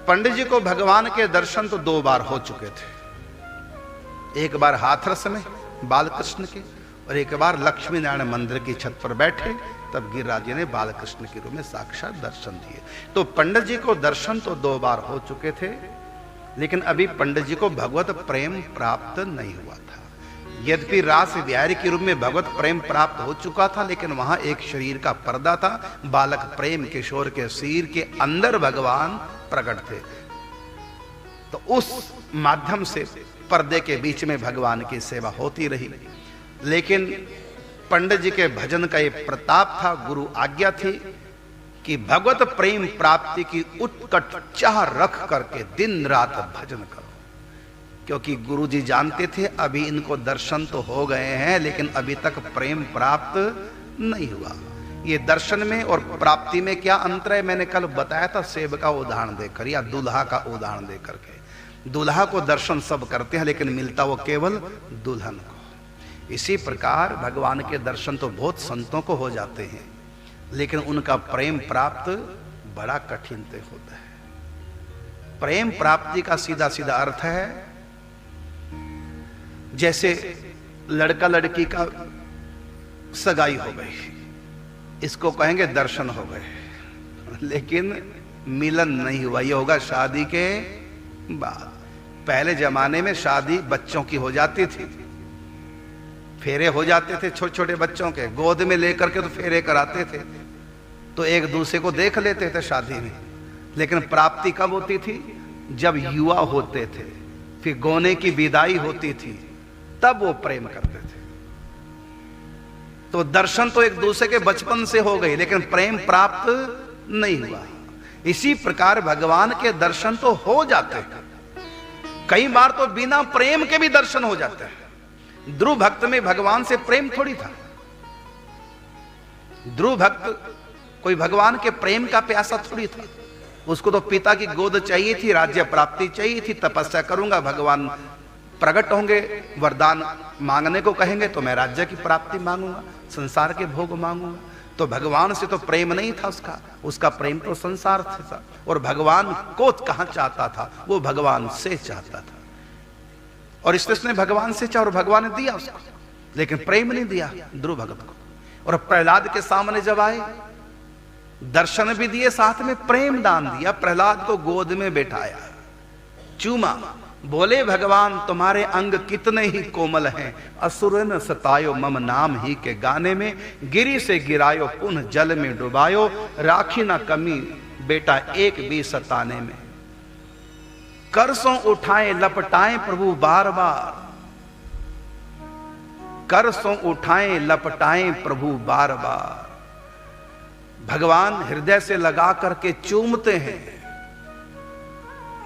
पंडित जी को भगवान के दर्शन तो 2 बार हो चुके थे। एक बार हाथरस में बालकृष्ण के, और एक बार लक्ष्मी नारायण मंदिर की छत पर बैठे, तब गिरिराज जी ने बालकृष्ण के रूप में साक्षात दर्शन दिए। तो पंडित जी को दर्शन तो 2 बार हो चुके थे, लेकिन अभी पंडित जी को भगवत प्रेम प्राप्त नहीं हुआ था। यद्यपि रास बिहारी के रूप में भगवत प्रेम प्राप्त हो चुका था, लेकिन वहां एक शरीर का पर्दा था। बालक प्रेम किशोर के शरीर के अंदर भगवान प्रकट थे, तो उस माध्यम से पर्दे के बीच में भगवान की सेवा होती रही। लेकिन पंडित जी के भजन का ये प्रताप था, गुरु आज्ञा थी कि भगवत प्रेम प्राप्ति की उत्कट चाह रख करके दिन रात भजन करो, क्योंकि गुरु जी जानते थे अभी इनको दर्शन तो हो गए हैं, लेकिन अभी तक प्रेम प्राप्त नहीं हुआ। ये दर्शन में और प्राप्ति में क्या अंतर है, मैंने कल बताया था सेब का उदाहरण देकर या दूल्हा का उदाहरण देकर के। दूल्हा को दर्शन सब करते हैं, लेकिन मिलता वो केवल दुल्हन को। इसी प्रकार भगवान के दर्शन तो बहुत संतों को हो जाते हैं, लेकिन उनका प्रेम प्राप्त बड़ा कठिन से होता है। प्रेम प्राप्ति का सीधा सीधा अर्थ है, जैसे लड़का लड़की का सगाई हो गई, इसको कहेंगे दर्शन हो गए, लेकिन मिलन नहीं हुआ। ये होगा शादी के बाद। पहले जमाने में शादी बच्चों की हो जाती थी, फेरे हो जाते थे छोटे छोटे बच्चों के, गोद में लेकर के तो फेरे कराते थे, तो एक दूसरे को देख लेते थे शादी में। लेकिन प्राप्ति कब होती थी, जब युवा होते थे, फिर गोने की विदाई होती थी, तब वो प्रेम करते थे। तो दर्शन तो एक दूसरे के बचपन से हो गई, लेकिन प्रेम प्राप्त नहीं हुआ। इसी प्रकार भगवान के दर्शन तो हो जाते हैं, कई बार तो बिना प्रेम के भी दर्शन हो जाते हैं। ध्रुव भक्त में भगवान से प्रेम थोड़ी था। ध्रुव भक्त कोई भगवान के प्रेम का प्यासा थोड़ी था, उसको तो पिता की गोद चाहिए थी, राज्य प्राप्ति चाहिए थी। तपस्या करूंगा, भगवान प्रकट होंगे, वरदान मांगने को कहेंगे तो मैं राज्य की प्राप्ति मांगूंगा, संसार के भोग मांगूंगा। तो भगवान से तो प्रेम नहीं था उसका प्रेम तो संसार से था। और भगवान को कहां चाहता था, वो भगवान से चाहता था, और इसलिए उसने भगवान से चाहा और भगवान ने दिया उसको, लेकिन प्रेम नहीं दिया ध्रुव भगत को। और प्रहलाद के सामने जब आए, दर्शन भी दिए, साथ में प्रेम दान दिया। प्रहलाद को गोद में बैठाया, चूमा, बोले भगवान तुम्हारे अंग कितने ही कोमल हैं, असुर न सतायो मम नाम ही के गाने में, गिरी से गिरायो पुनः जल में डुबायो, राखी ना कमी बेटा एक भी सताने में। करसों उठाए लपटाएं प्रभु बार बार, करसों उठाएं लपटाएं प्रभु बार बार। भगवान हृदय से लगा करके चूमते हैं,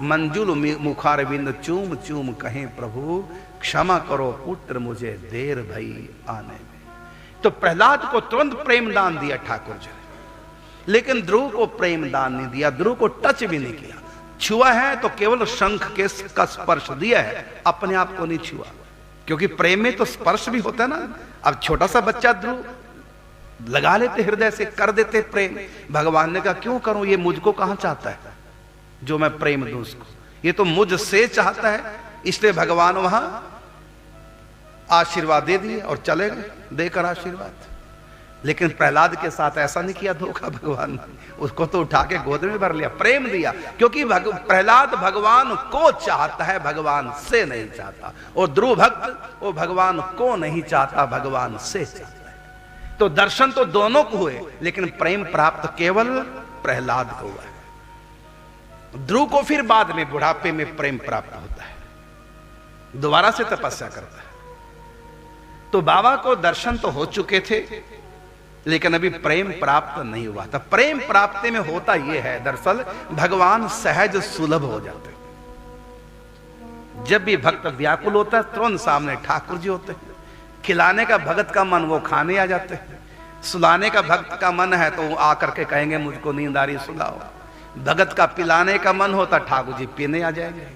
मंजुल मुखारविंद चूम चूम कहें प्रभु, क्षमा करो पुत्र मुझे देर भई आने में। तो प्रहलाद को तुरंत प्रेम दान दिया ठाकुर जी ने, लेकिन ध्रुव को प्रेम दान नहीं दिया, ध्रुव को टच भी नहीं किया। छुआ है तो केवल शंख के का स्पर्श दिया है, अपने आप को नहीं छुआ, क्योंकि प्रेम में तो स्पर्श भी होता है ना। अब छोटा सा बच्चा ध्रुव लगा लेते, हृदय से कर देते प्रेम। भगवान ने कहा क्यों करूं, ये मुझको कहां चाहता है जो मैं प्रेम दूं उसको, ये तो मुझसे चाहता है। इसलिए भगवान वहां आशीर्वाद दे दिए और चले गए देकर आशीर्वाद। लेकिन प्रहलाद के साथ ऐसा नहीं किया धोखा भगवान ने, उसको तो उठा के गोद में भर लिया, प्रेम दिया, क्योंकि प्रहलाद भगवान को चाहता है, भगवान से नहीं चाहता। और ध्रुव भक्त वो भगवान को नहीं चाहता, भगवान से चाहता है। तो दर्शन तो दोनों को हुए, लेकिन प्रेम प्राप्त केवल प्रहलाद को हुआ है। ध्रुव को फिर बाद में बुढ़ापे में प्रेम प्राप्त होता है, दोबारा से तपस्या करता है। तो बाबा को दर्शन तो हो चुके थे, लेकिन अभी प्रेम प्राप्त नहीं हुआ था। प्रेम प्राप्ति में होता यह है, दरअसल भगवान सहज सुलभ हो जाते। जब भी भक्त व्याकुल होता है, तुरंत सामने ठाकुर जी होते हैं। खिलाने का भगत का मन, वो खाने आ जाते हैं। सुलाने का भक्त का मन है तो वो आकर के कहेंगे मुझको नींद आ रही, सुलाओ। भगत का पिलाने का मन होता, ठाकुर जी पीने आ जाएंगे।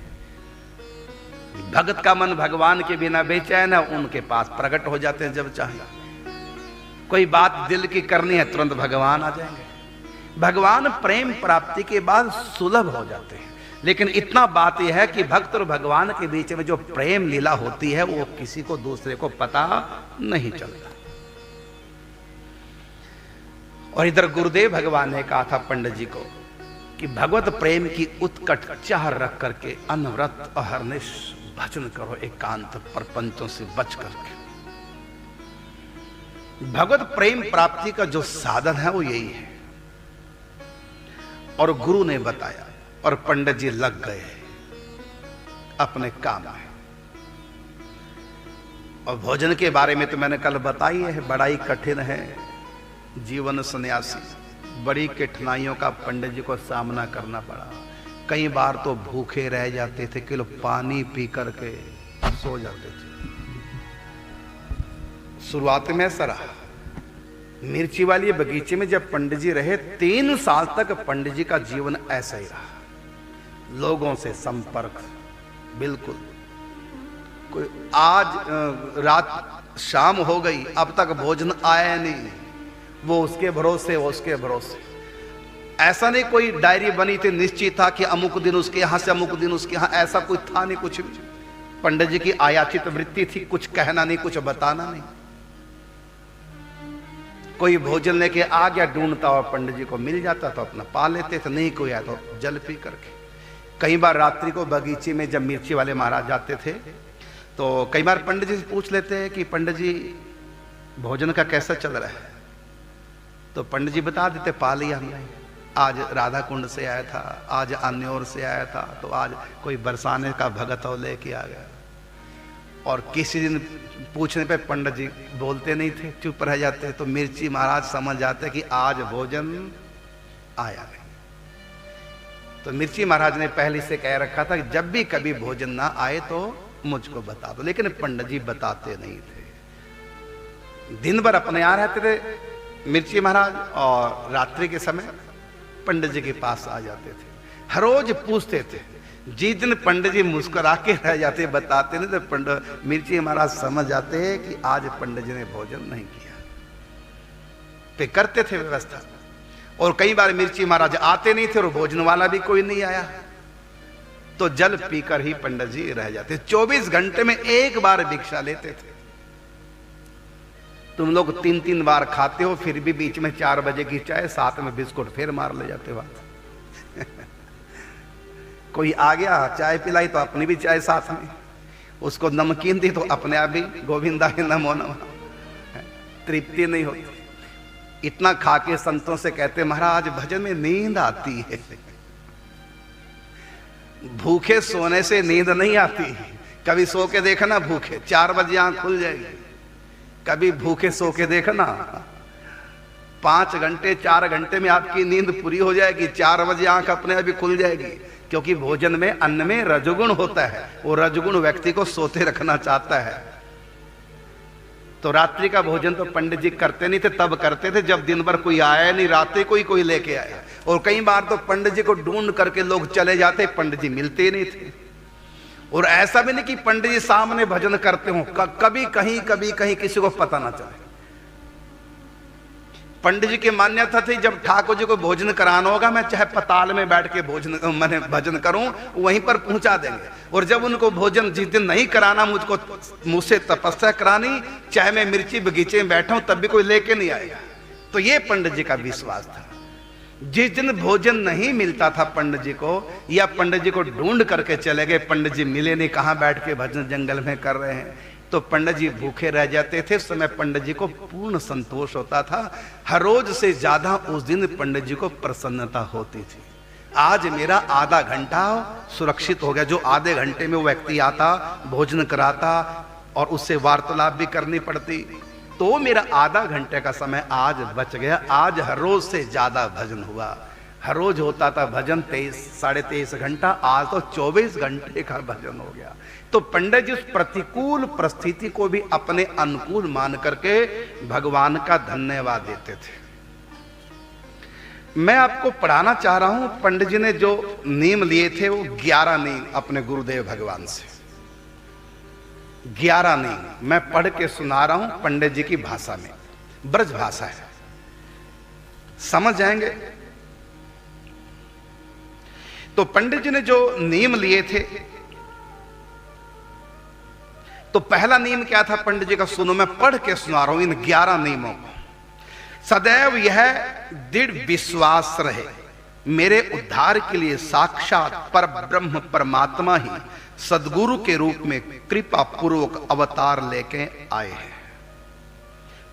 भगत का मन भगवान के बिना बेचैन है, उनके पास प्रकट हो जाते हैं जब चाहे। कोई बात दिल की करनी है, तुरंत भगवान आ जाएंगे। भगवान प्रेम प्राप्ति के बाद सुलभ हो जाते हैं। लेकिन इतना बात यह है कि भक्त और भगवान के बीच में जो प्रेम लीला होती है वो किसी को दूसरे को पता नहीं चलता। और इधर गुरुदेव भगवान ने कहा था पंडित जी को कि भगवत प्रेम की उत्कट चाह रख करके अनवरत अहर्निश भजन करो, एकांत प्रपंचों से बच करके। भगवत प्रेम प्राप्ति का जो साधन है वो यही है। और गुरु ने बताया और पंडित जी लग गए अपने काम में। और भोजन के बारे में तो मैंने कल बताई है, बड़ा ही कठिन है जीवन सन्यासी, बड़ी कठिनाइयों का पंडित जी को सामना करना पड़ा। कई बार तो भूखे रह जाते थे, किलो पानी पी करके सो जाते थे। शुरुआत में सरा मिर्ची वाली बगीचे में जब पंडित जी रहे 3 साल तक पंडित जी का जीवन ऐसा ही रहा, लोगों से संपर्क बिल्कुल। कोई आज रात शाम हो गई अब तक भोजन आया नहीं, वो उसके भरोसे वो उसके भरोसे। ऐसा नहीं कोई डायरी बनी थी निश्चित था कि अमुक दिन उसके यहां से अमुक दिन उसके यहां, ऐसा कुछ था नहीं कुछ भी। पंडित जी की आयाचित वृत्ति थी, कुछ कहना नहीं कुछ बताना नहीं। कोई भोजन लेके आ गया ढूंढता और पंडित जी को मिल जाता तो अपना पा लेते थे, नहीं कोई आया तो जल पी करके। कई बार रात्रि को बगीचे में जब मिर्ची वाले महाराज जाते थे तो कई बार पंडित जी से पूछ लेते हैं कि पंडित जी भोजन का कैसा चल रहा है, तो पंडित जी बता देते पा लिया हमने, आज राधा कुंड से आया था, आज अन्योर से आया था, तो आज कोई बरसाने का भगत हो लेके आ गया। और किसी दिन पूछने पे पंडित जी बोलते नहीं थे, चुप रह जाते, तो मिर्ची महाराज समझ जाते कि आज भोजन आया नहीं। तो मिर्ची महाराज ने पहले से कह रखा था कि जब भी कभी भोजन ना आए तो मुझको बता दो, लेकिन पंडित जी बताते नहीं थे। दिन भर अपने यहाँ रहते थे मिर्ची महाराज और रात्रि के समय पंडित जी के पास आ जाते थे, हर रोज पूछते थे। जिस दिन पंडित जी मुस्कुरा के रह जाते बताते नहीं तो पंडित मिर्ची महाराज समझ जाते हैं कि आज पंडित जी ने भोजन नहीं किया, तो करते थे व्यवस्था। और कई बार मिर्ची महाराज आते नहीं थे और भोजन वाला भी कोई नहीं आया तो जल पीकर ही पंडित जी रह जाते। 24 घंटे में एक बार भिक्षा लेते थे। तुम लोग 3-3 बार खाते हो, फिर भी बीच में 4 बजे की चाय, साथ में बिस्कुट फिर मार ले जाते हो। कोई आ गया चाय पिलाई तो अपनी भी चाय साथ में, उसको नमकीन दी तो अपने आप भी गोविंदा ही नमो नमः, तृप्ति नहीं होती। इतना खा के संतों से कहते महाराज भजन में नींद आती है, भूखे सोने से नींद नहीं आती। कभी सो के देखना भूखे 4 बजे आंख खुल जाएगी, कभी भूखे सो के देखना 5 घंटे 4 घंटे में आपकी नींद पूरी हो जाएगी, 4 बजे आंख अपने आप ही खुल जाएगी। क्योंकि भोजन में अन्न में रजोगुण होता है, वो रजोगुण व्यक्ति को सोते रखना चाहता है। तो रात्रि का भोजन तो पंडित जी करते नहीं थे, तब करते थे जब दिन भर कोई आया नहीं, रात्रि कोई लेके आया। और कई बार तो पंडित जी को ढूंढ करके लोग चले जाते, पंडित जी मिलते नहीं थे। और ऐसा भी नहीं कि पंडित जी सामने भजन करते हो, कभी कहीं किसी को पता ना चले। पंडित जी की मान्यता थी जब ठाकुर जी को भोजन कराना होगा, मैं चाहे पताल में बैठ के मैंने भजन करूं, वहीं पर पहुंचा देंगे। और जब उनको भोजन जिस दिन नहीं कराना, मुझको मुझसे तपस्या करानी, चाहे मैं मिर्ची बगीचे में बैठा हूं तब भी कोई लेके नहीं आएगा। तो ये पंडित जी का विश्वास था। जिस दिन भोजन नहीं मिलता था पंडित जी को, या पंडित जी को ढूंढ करके चले गए, पंडित जी मिले नहीं, कहां बैठ के भजन जंगल में कर रहे हैं, तो पंडित जी भूखे रह जाते थे। उस समय पंडित जी को पूर्ण संतोष होता था। हर रोज से ज्यादा उस दिन पंडित जी को प्रसन्नता होती थी। आज मेरा आधा घंटा सुरक्षित हो गया। जो आधे घंटे में वो व्यक्ति आता, भोजन कराता और उससे वार्तालाप भी करनी पड़ती, तो मेरा आधा घंटे का समय आज बच गया। आज हर रोज से ज्यादा भजन हुआ। हर रोज होता था भजन 23-23.5 घंटा, आज तो 24 घंटे का भजन हो गया। तो पंडित जी उस प्रतिकूल परिस्थिति को भी अपने अनुकूल मान करके भगवान का धन्यवाद देते थे। मैं आपको पढ़ाना चाह रहा हूं, पंडित जी ने जो नियम लिए थे वो 11 नियम अपने गुरुदेव भगवान से। 11 नियम मैं पढ़ के सुना रहा हूं पंडित जी की भाषा में, ब्रज भाषा है, समझ जाएंगे। तो पंडित जी ने जो नियम लिए थे, तो पहला नियम क्या था पंडित जी का, सुनो मैं पढ़ के सुना रहा हूं इन 11 नियमों को। सदैव यह दृढ़ विश्वास रहे, मेरे उद्धार के लिए साक्षात पर ब्रह्म परमात्मा ही सदगुरु के रूप में कृपा पूर्वक अवतार लेके आए हैं।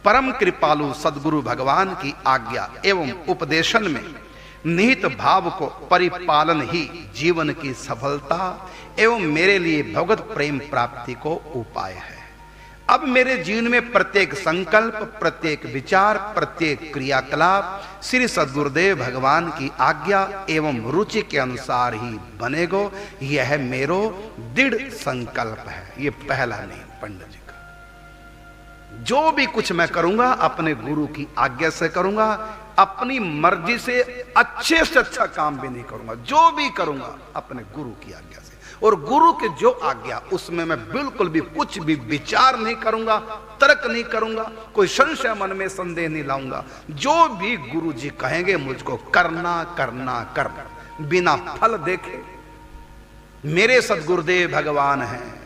परम कृपालु सदगुरु भगवान की आज्ञा एवं उपदेशन में निहित भाव को परिपालन ही जीवन की सफलता एवं मेरे लिए भगवत प्रेम प्राप्ति को उपाय है। अब मेरे जीवन में प्रत्येक संकल्प, प्रत्येक विचार, प्रत्येक क्रियाकलाप श्री सद्गुरुदेव भगवान की आज्ञा एवं रुचि के अनुसार ही बनेगो, यह मेरो दृढ़ संकल्प है। यह पहला नियम पंडित जी का। जो भी कुछ मैं करूंगा अपने गुरु की आज्ञा से करूंगा, अपनी मर्जी से अच्छे से अच्छा काम भी नहीं करूंगा। जो भी करूंगा अपने गुरु की आज्ञा से, और गुरु के जो आज्ञा उसमें मैं बिल्कुल भी कुछ भी विचार नहीं करूंगा, तर्क नहीं करूंगा, कोई संशय मन में संदेह नहीं लाऊंगा। जो भी गुरु जी कहेंगे मुझको करना करना करना, बिना फल देखे। मेरे सदगुरुदेव भगवान हैं।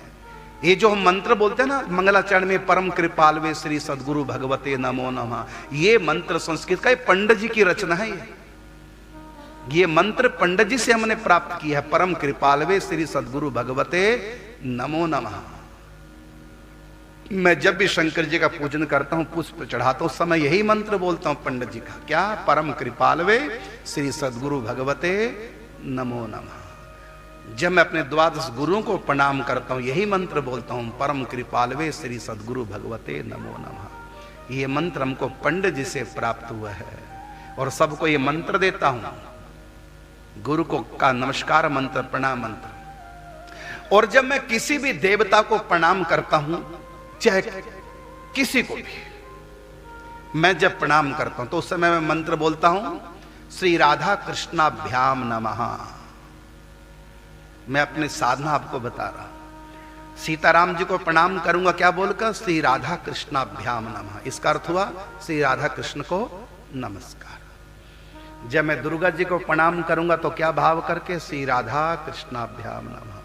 ये जो हम मंत्र बोलते हैं ना मंगलाचरण में, परम कृपालवे श्री सदगुरु भगवते नमो नमः, ये मंत्र संस्कृत का पंडित जी की रचना है। ये मंत्र पंडित जी से हमने प्राप्त किया है। परम कृपालवे श्री सदगुरु भगवते नमो नमः। मैं जब भी शंकर जी का पूजन करता हूं, पुष्प चढ़ाता हूं, समय यही मंत्र बोलता हूं पंडित जी का। क्या? परम कृपालवे श्री सदगुरु भगवते नमो नमः। जब मैं अपने द्वादश गुरुओं को प्रणाम करता हूं, यही मंत्र बोलता हूं, परम कृपालवे श्री सदगुरु भगवते नमो नमः। ये मंत्र हमको पंडित जी से प्राप्त हुआ है और सबको ये मंत्र देता हूं, गुरु को का नमस्कार मंत्र, प्रणाम मंत्र। और जब मैं किसी भी देवता को प्रणाम करता हूं, चाहे किसी को भी मैं जब प्रणाम करता हूं, तो उस समय मैं मंत्र बोलता हूं, श्री राधा कृष्णाभ्याम नमः। मैं अपनी साधना आपको बता रहा। सीताराम जी को प्रणाम करूंगा क्या बोलकर? श्री राधा कृष्णाभ्याम नमः। इसका अर्थ हुआ श्री राधा कृष्ण को नमस्कार। जब मैं दुर्गा जी को प्रणाम करूंगा तो क्या भाव करके? श्री राधा कृष्णाभ्याम नमः।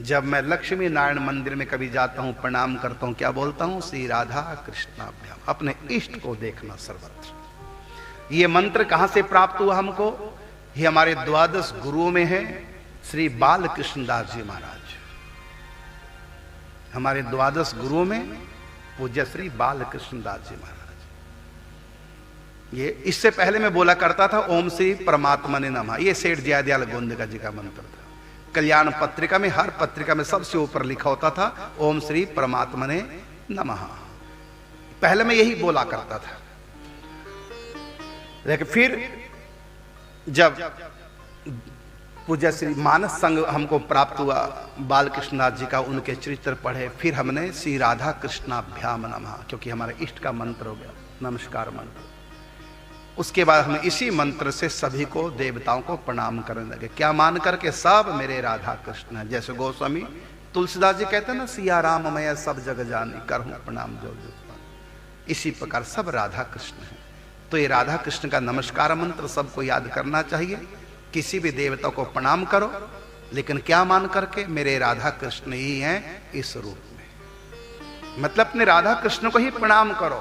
जब मैं लक्ष्मी नारायण मंदिर में कभी जाता हूं, प्रणाम करता हूं, क्या बोलता हूं? श्री राधा कृष्णाभ्याम। अपने इष्ट को देखना सर्वत्र। ये मंत्र कहां से प्राप्त हुआ हमको? ये हमारे द्वादश गुरुओं में है। श्री बाल कृष्णदास जी महाराज हमारे द्वादश गुरुओं में पूज्य श्री बाल कृष्णदास जी महाराज। ये इससे पहले मैं बोला करता था ओम श्री परमात्मा ने नमः। ये सेठ जयदयाल गोंदका जी का मंत्र था। कल्याण पत्रिका में, हर पत्रिका में सबसे ऊपर लिखा होता था ओम श्री परमात्मा ने नमः। पहले मैं यही बोला करता था, लेकिन फिर जब पूज्य श्री मानस संघ हमको प्राप्त हुआ बाल कृष्णदास जी का, उनके चरित्र पढ़े, फिर हमने श्री राधा कृष्णाभ्याम नमः, क्योंकि हमारे इष्ट का मंत्र हो गया, नमस्कार मंत्र। उसके बाद हम इसी मंत्र से सभी को, देवताओं को प्रणाम करने लगे। क्या मान करके? सब मेरे राधा कृष्ण है। जैसे गोस्वामी तुलसीदास जी कहते हैं ना, सिया राम मैं सब जग जानी, करहूं प्रणाम जो जो। इसी प्रकार सब राधा कृष्ण है। तो ये राधा कृष्ण का नमस्कार मंत्र सबको याद करना चाहिए। किसी भी देवता को प्रणाम करो, लेकिन क्या मान करके? मेरे राधा कृष्ण ही हैं इस रूप में। मतलब अपने राधा कृष्ण को ही प्रणाम करो।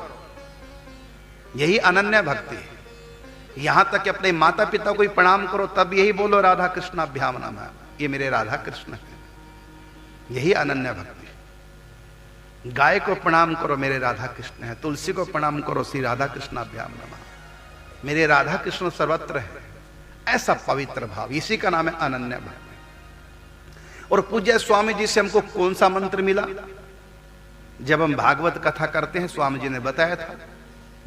यही अनन्य भक्ति है। यहां तक कि अपने माता पिता को ही प्रणाम करो, तब यही बोलो राधा कृष्णाभ्याम नमः, ये मेरे राधा कृष्ण है। यही अनन्य भक्ति। गाय को प्रणाम करो, मेरे राधा कृष्ण है। तुलसी को प्रणाम करो, श्री राधा कृष्णाभ्याम नमः, मेरे राधा कृष्ण सर्वत्र है। ऐसा पवित्र भाव, इसी का नाम है अनन्य भक्ति। और पूज्य स्वामी जी से हमको कौन सा मंत्र मिला? जब हम भागवत कथा करते हैं, स्वामी जी ने बताया था,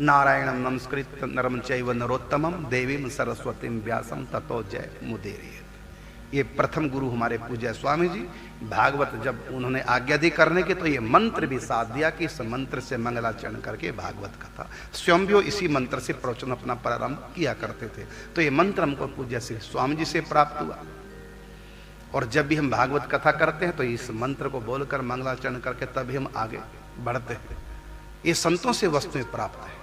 नारायणम नमस्कृत नरम चैव नरोत्तमम देवीम सरस्वतीम व्यासम ततो जय मुदीरयेत्। ये प्रथम गुरु हमारे पूज्य स्वामी जी, भागवत जब उन्होंने आज्ञा दी करने की, तो ये मंत्र भी साथ दिया कि इस मंत्र से मंगलाचरण करके भागवत कथा, स्वयं भी वो इसी मंत्र से प्रवचन अपना प्रारंभ किया करते थे। तो ये मंत्र हमको पूज्य श्री स्वामी जी से प्राप्त हुआ। और जब भी हम भागवत कथा करते हैं तो इस मंत्र को बोलकर मंगलाचरण करके तभी हम आगे बढ़ते हैं। ये संतों से वस्तुएं प्राप्त है।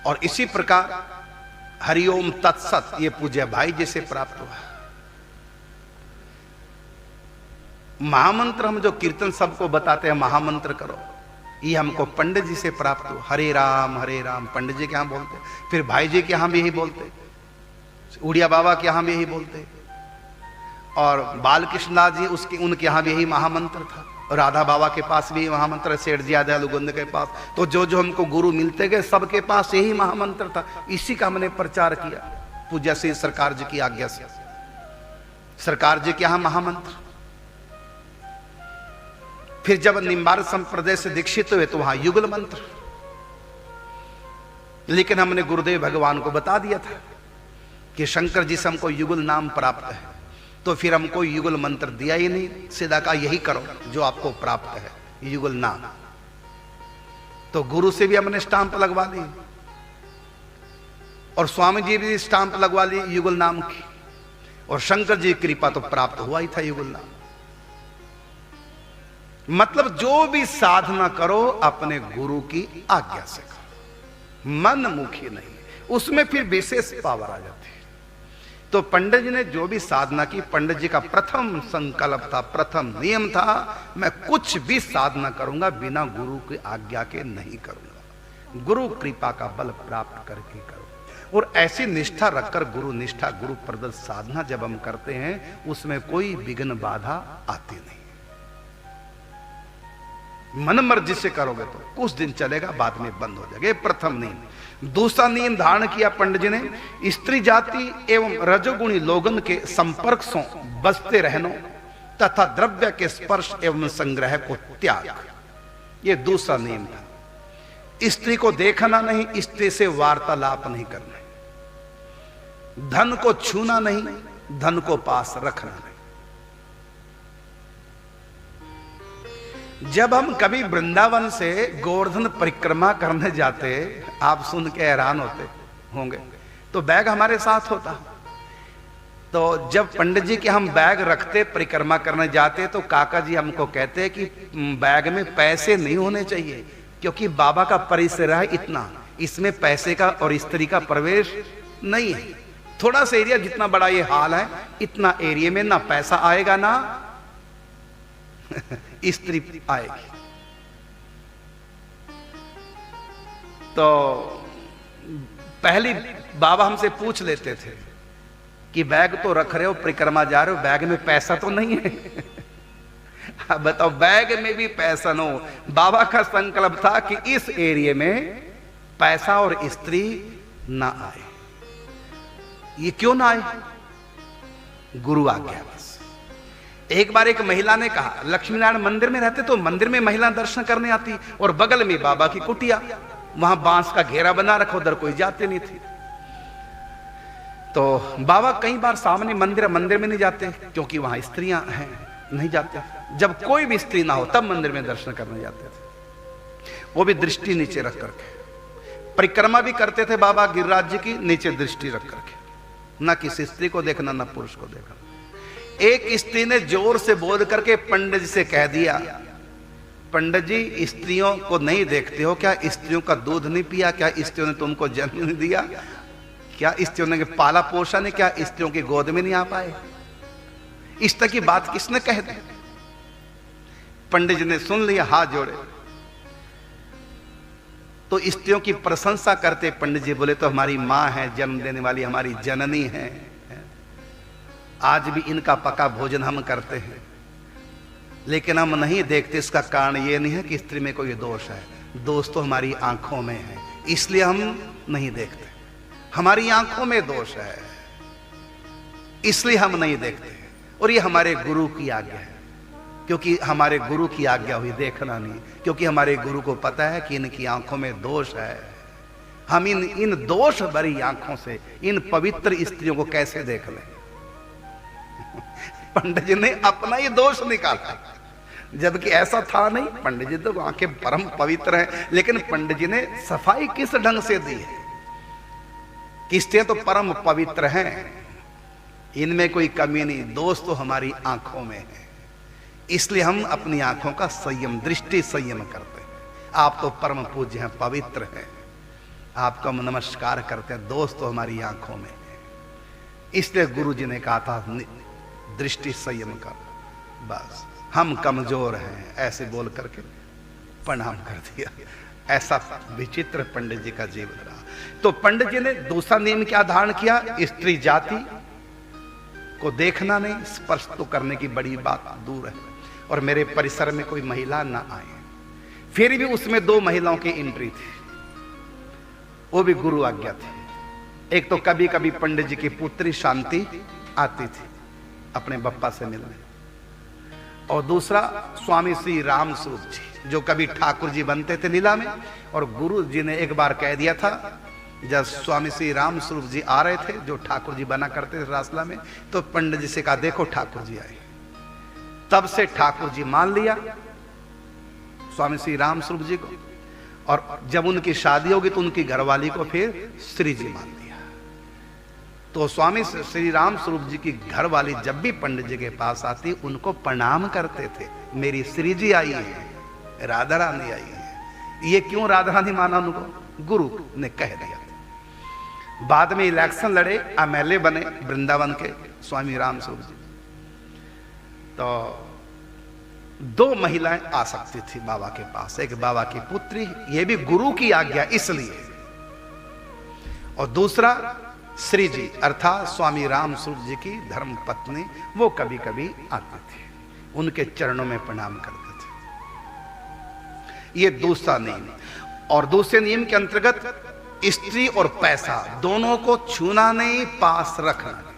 और इसी प्रकार हरिओम तत्सत ये पूज्य भाई जी से प्राप्त हुआ। महामंत्र हम जो कीर्तन सबको बताते हैं महामंत्र करो, ये हमको पंडित जी से प्राप्त हुआ। हरे राम पंडित जी के यहाँ बोलते, फिर भाई जी के यहाँ भी यही बोलते, उड़िया बाबा के यहाँ भी यही बोलते, और बालकृष्णदास जी उसके उनके यहाँ भी यही महामंत्र था, और राधा बाबा के पास भी महामंत्र, सेठ जी आधा लुगुंद के पास। तो जो जो हमको गुरु मिलते गए सबके पास यही महामंत्र था, इसी का हमने प्रचार किया पूज्य श्री सरकार जी की आज्ञा से। सरकार जी के यहाँ महामंत्र। फिर जब निम्बार्क संप्रदाय से दीक्षित हुए तो वहां युगल मंत्र, लेकिन हमने गुरुदेव भगवान को बता दिया था कि शंकर जी से हमको युगल नाम प्राप्त है, तो फिर हमको युगल मंत्र दिया ही नहीं, सीधा कहा यही करो जो आपको प्राप्त है, युगल नाम। तो गुरु से भी हमने स्टांप लगवा ली, और स्वामी जी भी स्टांप लगवा ली युगल नाम की, और शंकर जी की कृपा तो प्राप्त हुआ ही था युगल नाम। मतलब जो भी साधना करो अपने गुरु की आज्ञा से करो, मन मुखी नहीं, उसमें फिर विशेष पावर आ जाती है। तो पंडित जी ने जो भी साधना की, पंडित जी का प्रथम संकल्प था, प्रथम नियम था, मैं कुछ भी साधना करूंगा बिना गुरु की आज्ञा के नहीं करूंगा, गुरु कृपा का बल प्राप्त करके करूं। और ऐसी निष्ठा रखकर गुरु निष्ठा, गुरु प्रदत्त साधना जब हम करते हैं उसमें कोई विघ्न बाधा आती नहीं। मन मर्जी से करोगे तो कुछ दिन चलेगा, बाद में बंद हो जाएगा। प्रथम नियम। दूसरा नियम धारण किया पंडित जी ने, स्त्री जाति एवं रजोगुणी लोगन के संपर्क से बचते रहना तथा द्रव्य के स्पर्श एवं संग्रह को त्याग, ये दूसरा नियम था। स्त्री को देखना नहीं, स्त्री से वार्तालाप नहीं करना, धन को छूना नहीं, धन को पास रखना नहीं। जब हम कभी वृंदावन से गोवर्धन परिक्रमा करने जाते, आप सुन के हैरान होते होंगे, तो बैग हमारे साथ होता। तो जब पंडित जी के हम बैग रखते परिक्रमा करने जाते, तो काका जी हमको कहते कि बैग में पैसे नहीं होने चाहिए, क्योंकि बाबा का परिसर है इतना, इसमें पैसे का और स्त्री का प्रवेश नहीं है। थोड़ा सा एरिया, जितना बड़ा ये हाल है, इतना एरिया में ना पैसा आएगा ना स्त्री आएगी। तो पहली बाबा हमसे पूछ लेते थे कि बैग तो रख रहे हो, परिक्रमा जा रहे हो, बैग में पैसा तो नहीं है? बताओ, बैग में भी पैसा न हो। बाबा का संकल्प था कि इस एरिया में पैसा और स्त्री ना आए। ये क्यों ना आए? गुरु आ गया बस। एक बार एक महिला ने कहा, लक्ष्मी नारायण मंदिर में रहते तो मंदिर में महिला दर्शन करने आती, और बगल में बाबा की कुटिया, वहां बांस का घेरा बना रखा, उधर कोई जाते नहीं थे। तो बाबा कई बार सामने मंदिर में नहीं जाते, क्योंकि वहां स्त्रियां हैं, नहीं जाते। जब कोई भी स्त्री ना हो तब मंदिर में दर्शन करने जाते थे, वो भी दृष्टि नीचे रख करके। परिक्रमा भी करते थे बाबा गिरिराज जी की, नीचे दृष्टि रख करके, ना किसी स्त्री को देखना, ना पुरुष को देखना। एक स्त्री ने जोर से बोल करके पंडित जी से कह दिया, पंडित जी स्त्रियों को नहीं देखते हो क्या? स्त्रियों का दूध नहीं पिया क्या? स्त्रियों ने तुमको जन्म नहीं दिया क्या? स्त्रियों ने पाला पोषा नहीं क्या? स्त्रियों की गोद में नहीं आ पाए? इस तरह की बात किसने कह दी? पंडित जी ने सुन लिया, हाथ जोड़े। तो स्त्रियों की प्रशंसा करते पंडित जी बोले, तो हमारी माँ है, जन्म देने वाली हमारी जननी है, आज भी इनका पका भोजन हम करते हैं, लेकिन हम नहीं देखते। इसका कारण ये नहीं है कि स्त्री में कोई दोष है, दोष तो हमारी आंखों में है, इसलिए हम नहीं देखते। हमारी आंखों में दोष है, इसलिए हम नहीं देखते। और ये हमारे गुरु की आज्ञा है, क्योंकि हमारे गुरु की आज्ञा हुई देखना नहीं, क्योंकि हमारे गुरु को पता है कि इनकी आंखों में दोष है। हम इन दोष भरी आंखों से इन पवित्र स्त्रियों को कैसे देख लें? पंडित जी ने अपना ही दोष निकाला, जबकि ऐसा था नहीं। पंडित जी तो आंखें परम पवित्र हैं, लेकिन पंडित जी ने सफाई किस ढंग से दी है कि स्त्रियां तो परम पवित्र हैं, इनमें कोई कमी नहीं, दोष तो हमारी आंखों में है। इसलिए हम अपनी आंखों का संयम, दृष्टि संयम करते हैं। आप तो परम पूज्य हैं, पवित्र हैं, आपका हम नमस्कार करते हैं, दोस्त तो हमारी आंखों में है। इसलिए गुरु जी ने कहा था दृष्टि संयम कर, बस हम कमजोर हैं ऐसे बोल करके प्रणाम कर दिया। ऐसा विचित्र पंडित जी का जीवन रहा। तो पंडित जी ने दूसरा नियम क्या धारण किया, स्त्री जाति को देखना नहीं, स्पर्श तो करने की बड़ी बात दूर है, और मेरे परिसर में कोई महिला ना आए। फिर भी उसमें 2 महिलाओं की एंट्री थी, वो भी गुरु आज्ञा थी। एक तो कभी कभी पंडित जी की पुत्री शांति आती थी अपने बप्पा से मिलने, और दूसरा स्वामी श्री राम स्वरूप जी जो कभी ठाकुर जी बनते थे लीला में। और गुरु जी ने एक बार कह दिया था, जब स्वामी श्री राम स्वरूप जी आ रहे थे जो ठाकुर जी बना करते थे रासला में, तो पंडित जी से कहा देखो ठाकुर जी आए। तब से ठाकुर जी मान लिया स्वामी श्री राम स्वरूप जी को, और जब उनकी शादी होगी तो उनकी घरवाली को फिर श्री जी मान लिया। तो स्वामी श्री राम स्वरूप जी की घरवाली जब भी पंडित जी के पास आती उनको प्रणाम करते थे, मेरी श्री जी आई है, राधा रानी आई है। ये क्यों राधा रानी माना उनको, गुरु ने कह दिया। बाद में इलेक्शन लड़े, एमएलए बने वृंदावन के स्वामी राम स्वरूप जी। तो 2 महिलाएं आ सकती थी बाबा के पास, एक बाबा की पुत्री, ये भी गुरु की आज्ञा इसलिए, और दूसरा श्री जी अर्थात स्वामी राम स्वरूप जी की धर्म पत्नी, वो कभी कभी आती थी, उनके चरणों में प्रणाम करते थे। ये दूसरा नियम। और दूसरे नियम के अंतर्गत स्त्री और पैसा दोनों को छूना नहीं, पास रखना नहीं।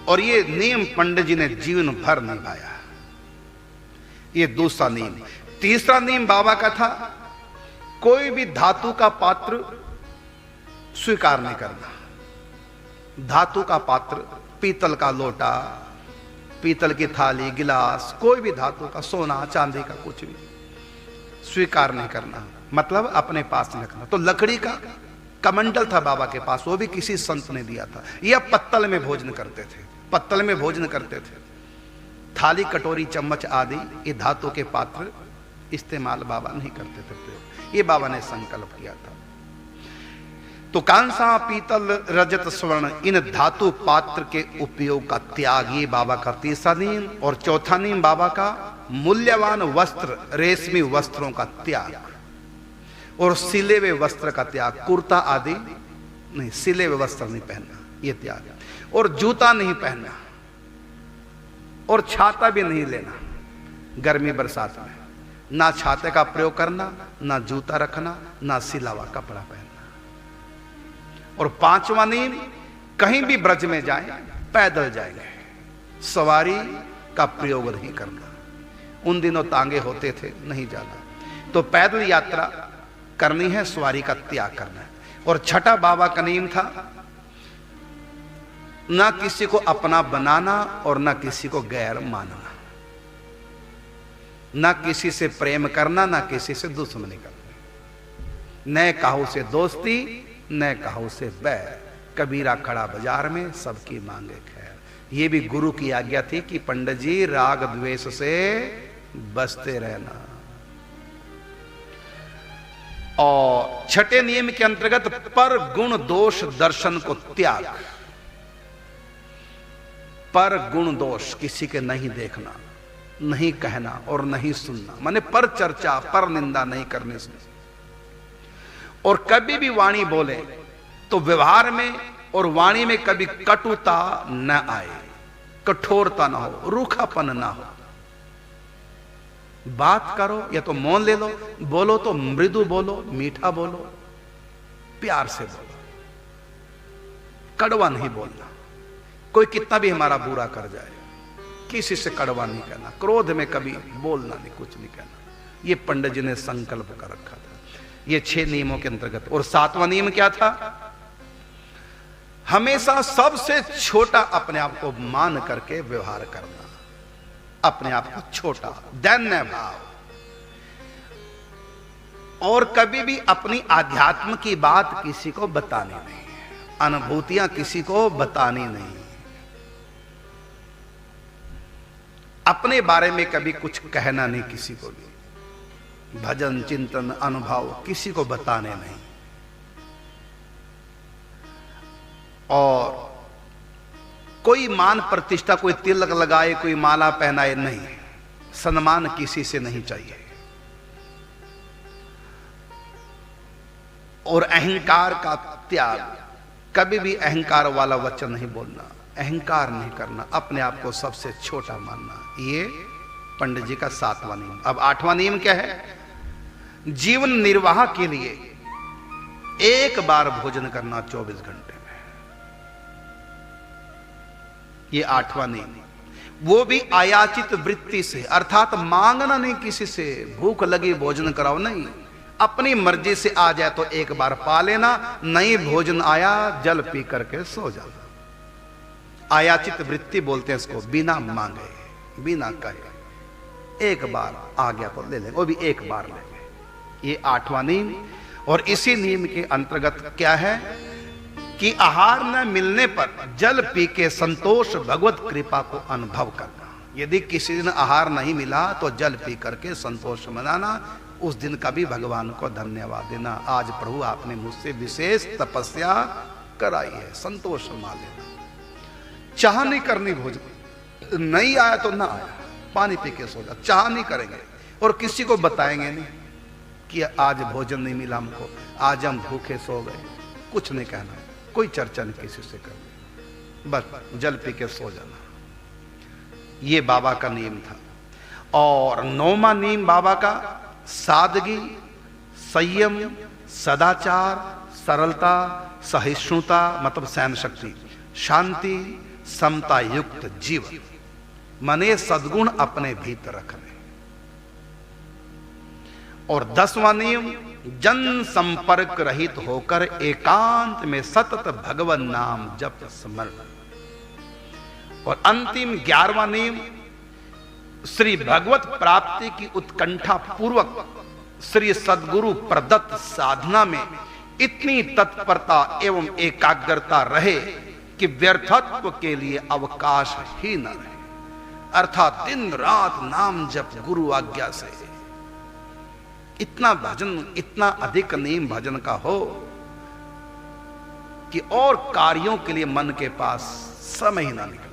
और ये नियम पंडित जी ने जीवन भर निभाया। ये दूसरा नियम। तीसरा नियम बाबा का था, कोई भी धातु का पात्र स्वीकार नहीं करना। धातु का पात्र, पीतल का लोटा, पीतल की थाली, गिलास, कोई भी धातु का, सोना चांदी का कुछ भी स्वीकार नहीं करना, मतलब अपने पास नहीं रखना। तो लकड़ी का कमंडल था बाबा के पास, वो भी किसी संत ने दिया था। या पत्तल में भोजन करते थे, पत्तल में भोजन करते थे। थाली, कटोरी, चम्मच आदि ये धातु के पात्र इस्तेमाल बाबा नहीं करते थे प्रयोग। ये बाबा ने संकल्प किया था। तो कांसा, पीतल, रजत, स्वर्ण इन धातु पात्र के उपयोग का त्याग, ये बाबा का तीसरा नियम। और चौथा नियम बाबा का मूल्यवान वस्त्र, रेशमी वस्त्रों का त्याग और सिले हुए वस्त्र का त्याग। कुर्ता आदि नहीं, सिले हुए वस्त्र नहीं पहनना, ये त्याग। और जूता नहीं पहनना, और छाता भी नहीं लेना गर्मी बरसात में। ना छाते का प्रयोग करना, ना जूता रखना, ना सिला हुआ कपड़ा पहनना। और 5वां नियम, कहीं भी ब्रज में जाएं पैदल जाएंगे, सवारी का प्रयोग नहीं करना। उन दिनों तांगे होते थे, नहीं जाना। तो पैदल यात्रा करनी है, सवारी का त्याग करना है। और छठा बाबा का नियम था, ना किसी को अपना बनाना और ना किसी को गैर मानना। ना किसी से प्रेम करना, ना किसी से दुश्मनी करना। न काहू से दोस्ती, न काहू से बैर। कबीरा खड़ा बाजार में, सबकी मांगे खैर। ये भी गुरु की आज्ञा थी कि पंडित जी राग द्वेष से बचते रहना। और छठे नियम के अंतर्गत पर गुण दोष दर्शन को त्याग। पर गुण दोष किसी के नहीं देखना, नहीं कहना और नहीं सुनना, माने पर चर्चा, पर निंदा नहीं करने से। और कभी भी वाणी बोले तो व्यवहार में और वाणी में कभी कटुता न आए, कठोरता ना हो, रूखापन ना हो। बात करो या तो मौन ले लो, बोलो तो मृदु बोलो, मीठा बोलो, प्यार से बोलो, कड़वा नहीं बोलना। कोई कितना भी हमारा बुरा कर जाए, किसी से कड़वा नहीं कहना, क्रोध में कभी बोलना नहीं, कुछ नहीं कहना। ये पंडित जी ने संकल्प कर रखा था। ये 6 नियमों के अंतर्गत। और 7वां नियम क्या था, हमेशा सबसे छोटा अपने आप को मान करके व्यवहार करना। अपने आप को छोटा, दैन्य भाव। और कभी भी अपनी आध्यात्म की बात किसी को बतानी नहीं, अनुभूतियां किसी को बतानी नहीं, अपने बारे में कभी कुछ कहना नहीं किसी को भी। भजन चिंतन अनुभव किसी को बताने नहीं। और कोई मान प्रतिष्ठा, कोई तिलक लगाए, कोई माला पहनाए नहीं, सम्मान किसी से नहीं चाहिए। और अहंकार का त्याग, कभी भी अहंकार वाला वचन नहीं बोलना, अहंकार नहीं करना, अपने आप को सबसे छोटा मानना। ये पंडित जी का 7वां नियम। अब 8वां नियम क्या है? जीवन निर्वाह के लिए एक बार भोजन करना 24 घंटे में। ये 8वां नियम, वो भी आयाचित वृत्ति से, अर्थात मांगना नहीं किसी से, भूख लगी भोजन कराओ नहीं, अपनी मर्जी से आ जाए तो एक बार पा लेना, नहीं भोजन आया जल पी करके सो जाना। आयाचित वृत्ति बोलते हैं इसको, बिना मांगे बिना कहे एक बार आ गया तो ले लेंगे, वो भी एक बार लेंगे। ये 8वां नियम। और इसी नियम के अंतर्गत क्या है कि आहार न मिलने पर जल पी के संतोष भगवत कृपा को अनुभव करना। यदि किसी दिन आहार नहीं मिला तो जल पी करके संतोष मनाना, उस दिन का भी भगवान को धन्यवाद देना, आज प्रभु आपने मुझसे विशेष तपस्या कराई है, संतोष मान लेना। चाह नहीं करनी, भोजन नहीं आया तो ना आया, पानी पी के सो जा, चाह नहीं करेंगे और किसी को बताएंगे नहीं कि आज भोजन नहीं मिला हमको, आज हम भूखे सो गए, कुछ नहीं कहना, कोई चर्चा नहीं किसी से करनी, बस जल पी के सो जाना। ये बाबा का नियम था। और 9वां नियम बाबा का सादगी, संयम, सदाचार, सरलता, सहिष्णुता मतलब सहन शक्ति, शांति, समता युक्त जीवन, मने सद्गुण अपने भीतर रखने। और 10वां नियम जन संपर्क रहित होकर एकांत में सतत भगवान नाम जप स्मरण। और अंतिम 11वां नियम श्री भगवत प्राप्ति की उत्कंठा पूर्वक श्री सद्गुरु प्रदत्त साधना में इतनी तत्परता एवं एकाग्रता रहे कि व्यर्थत्व के लिए अवकाश ही न रहे। अर्थात दिन रात नाम जप गुरु आज्ञा से। इतना भजन, इतना अधिक नियम भजन का हो कि और कार्यों के लिए मन के पास समय ही ना निकले।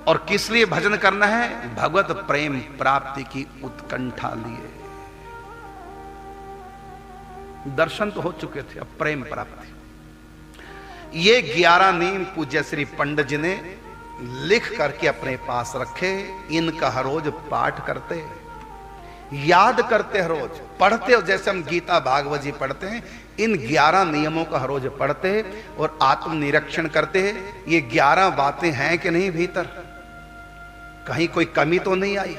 और किस लिए भजन करना है? भगवत प्रेम प्राप्ति की उत्कंठा लिए। दर्शन तो हो चुके थे, अब प्रेम प्राप्ति। ये 11 नियम पूज्य श्री पंडित जी ने लिख करके अपने पास रखे। इनका हर रोज पाठ करते, याद करते, हर रोज पढ़ते। और जैसे हम गीता भागवत जी पढ़ते हैं, इन 11 नियमों का हर रोज पढ़ते और आत्मनिरीक्षण करते हैं। ये 11 बातें हैं कि नहीं भीतर, कहीं कोई कमी तो नहीं आई।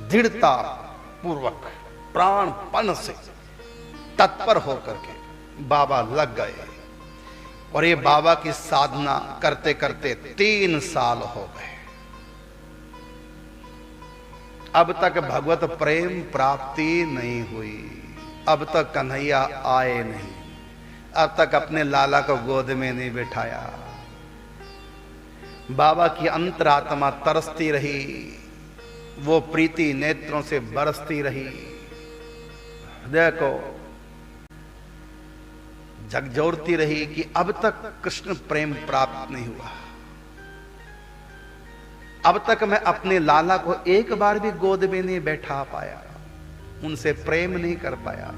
दृढ़ता पूर्वक प्राणपण से तत्पर होकर के बाबा लग गए। और ये बाबा की साधना करते करते 3 साल हो गए। अब तक भगवत प्रेम प्राप्ति नहीं हुई, अब तक कन्हैया आए नहीं, अब तक अपने लाला को गोद में नहीं बिठाया। बाबा की अंतरात्मा तरसती रही, वो प्रीति नेत्रों से बरसती रही, हृदय को झकझोरती रही कि अब तक कृष्ण प्रेम प्राप्त नहीं हुआ। अब तक मैं अपने लाला को एक बार भी गोद में नहीं बैठा पाया, उनसे प्रेम नहीं कर पाया।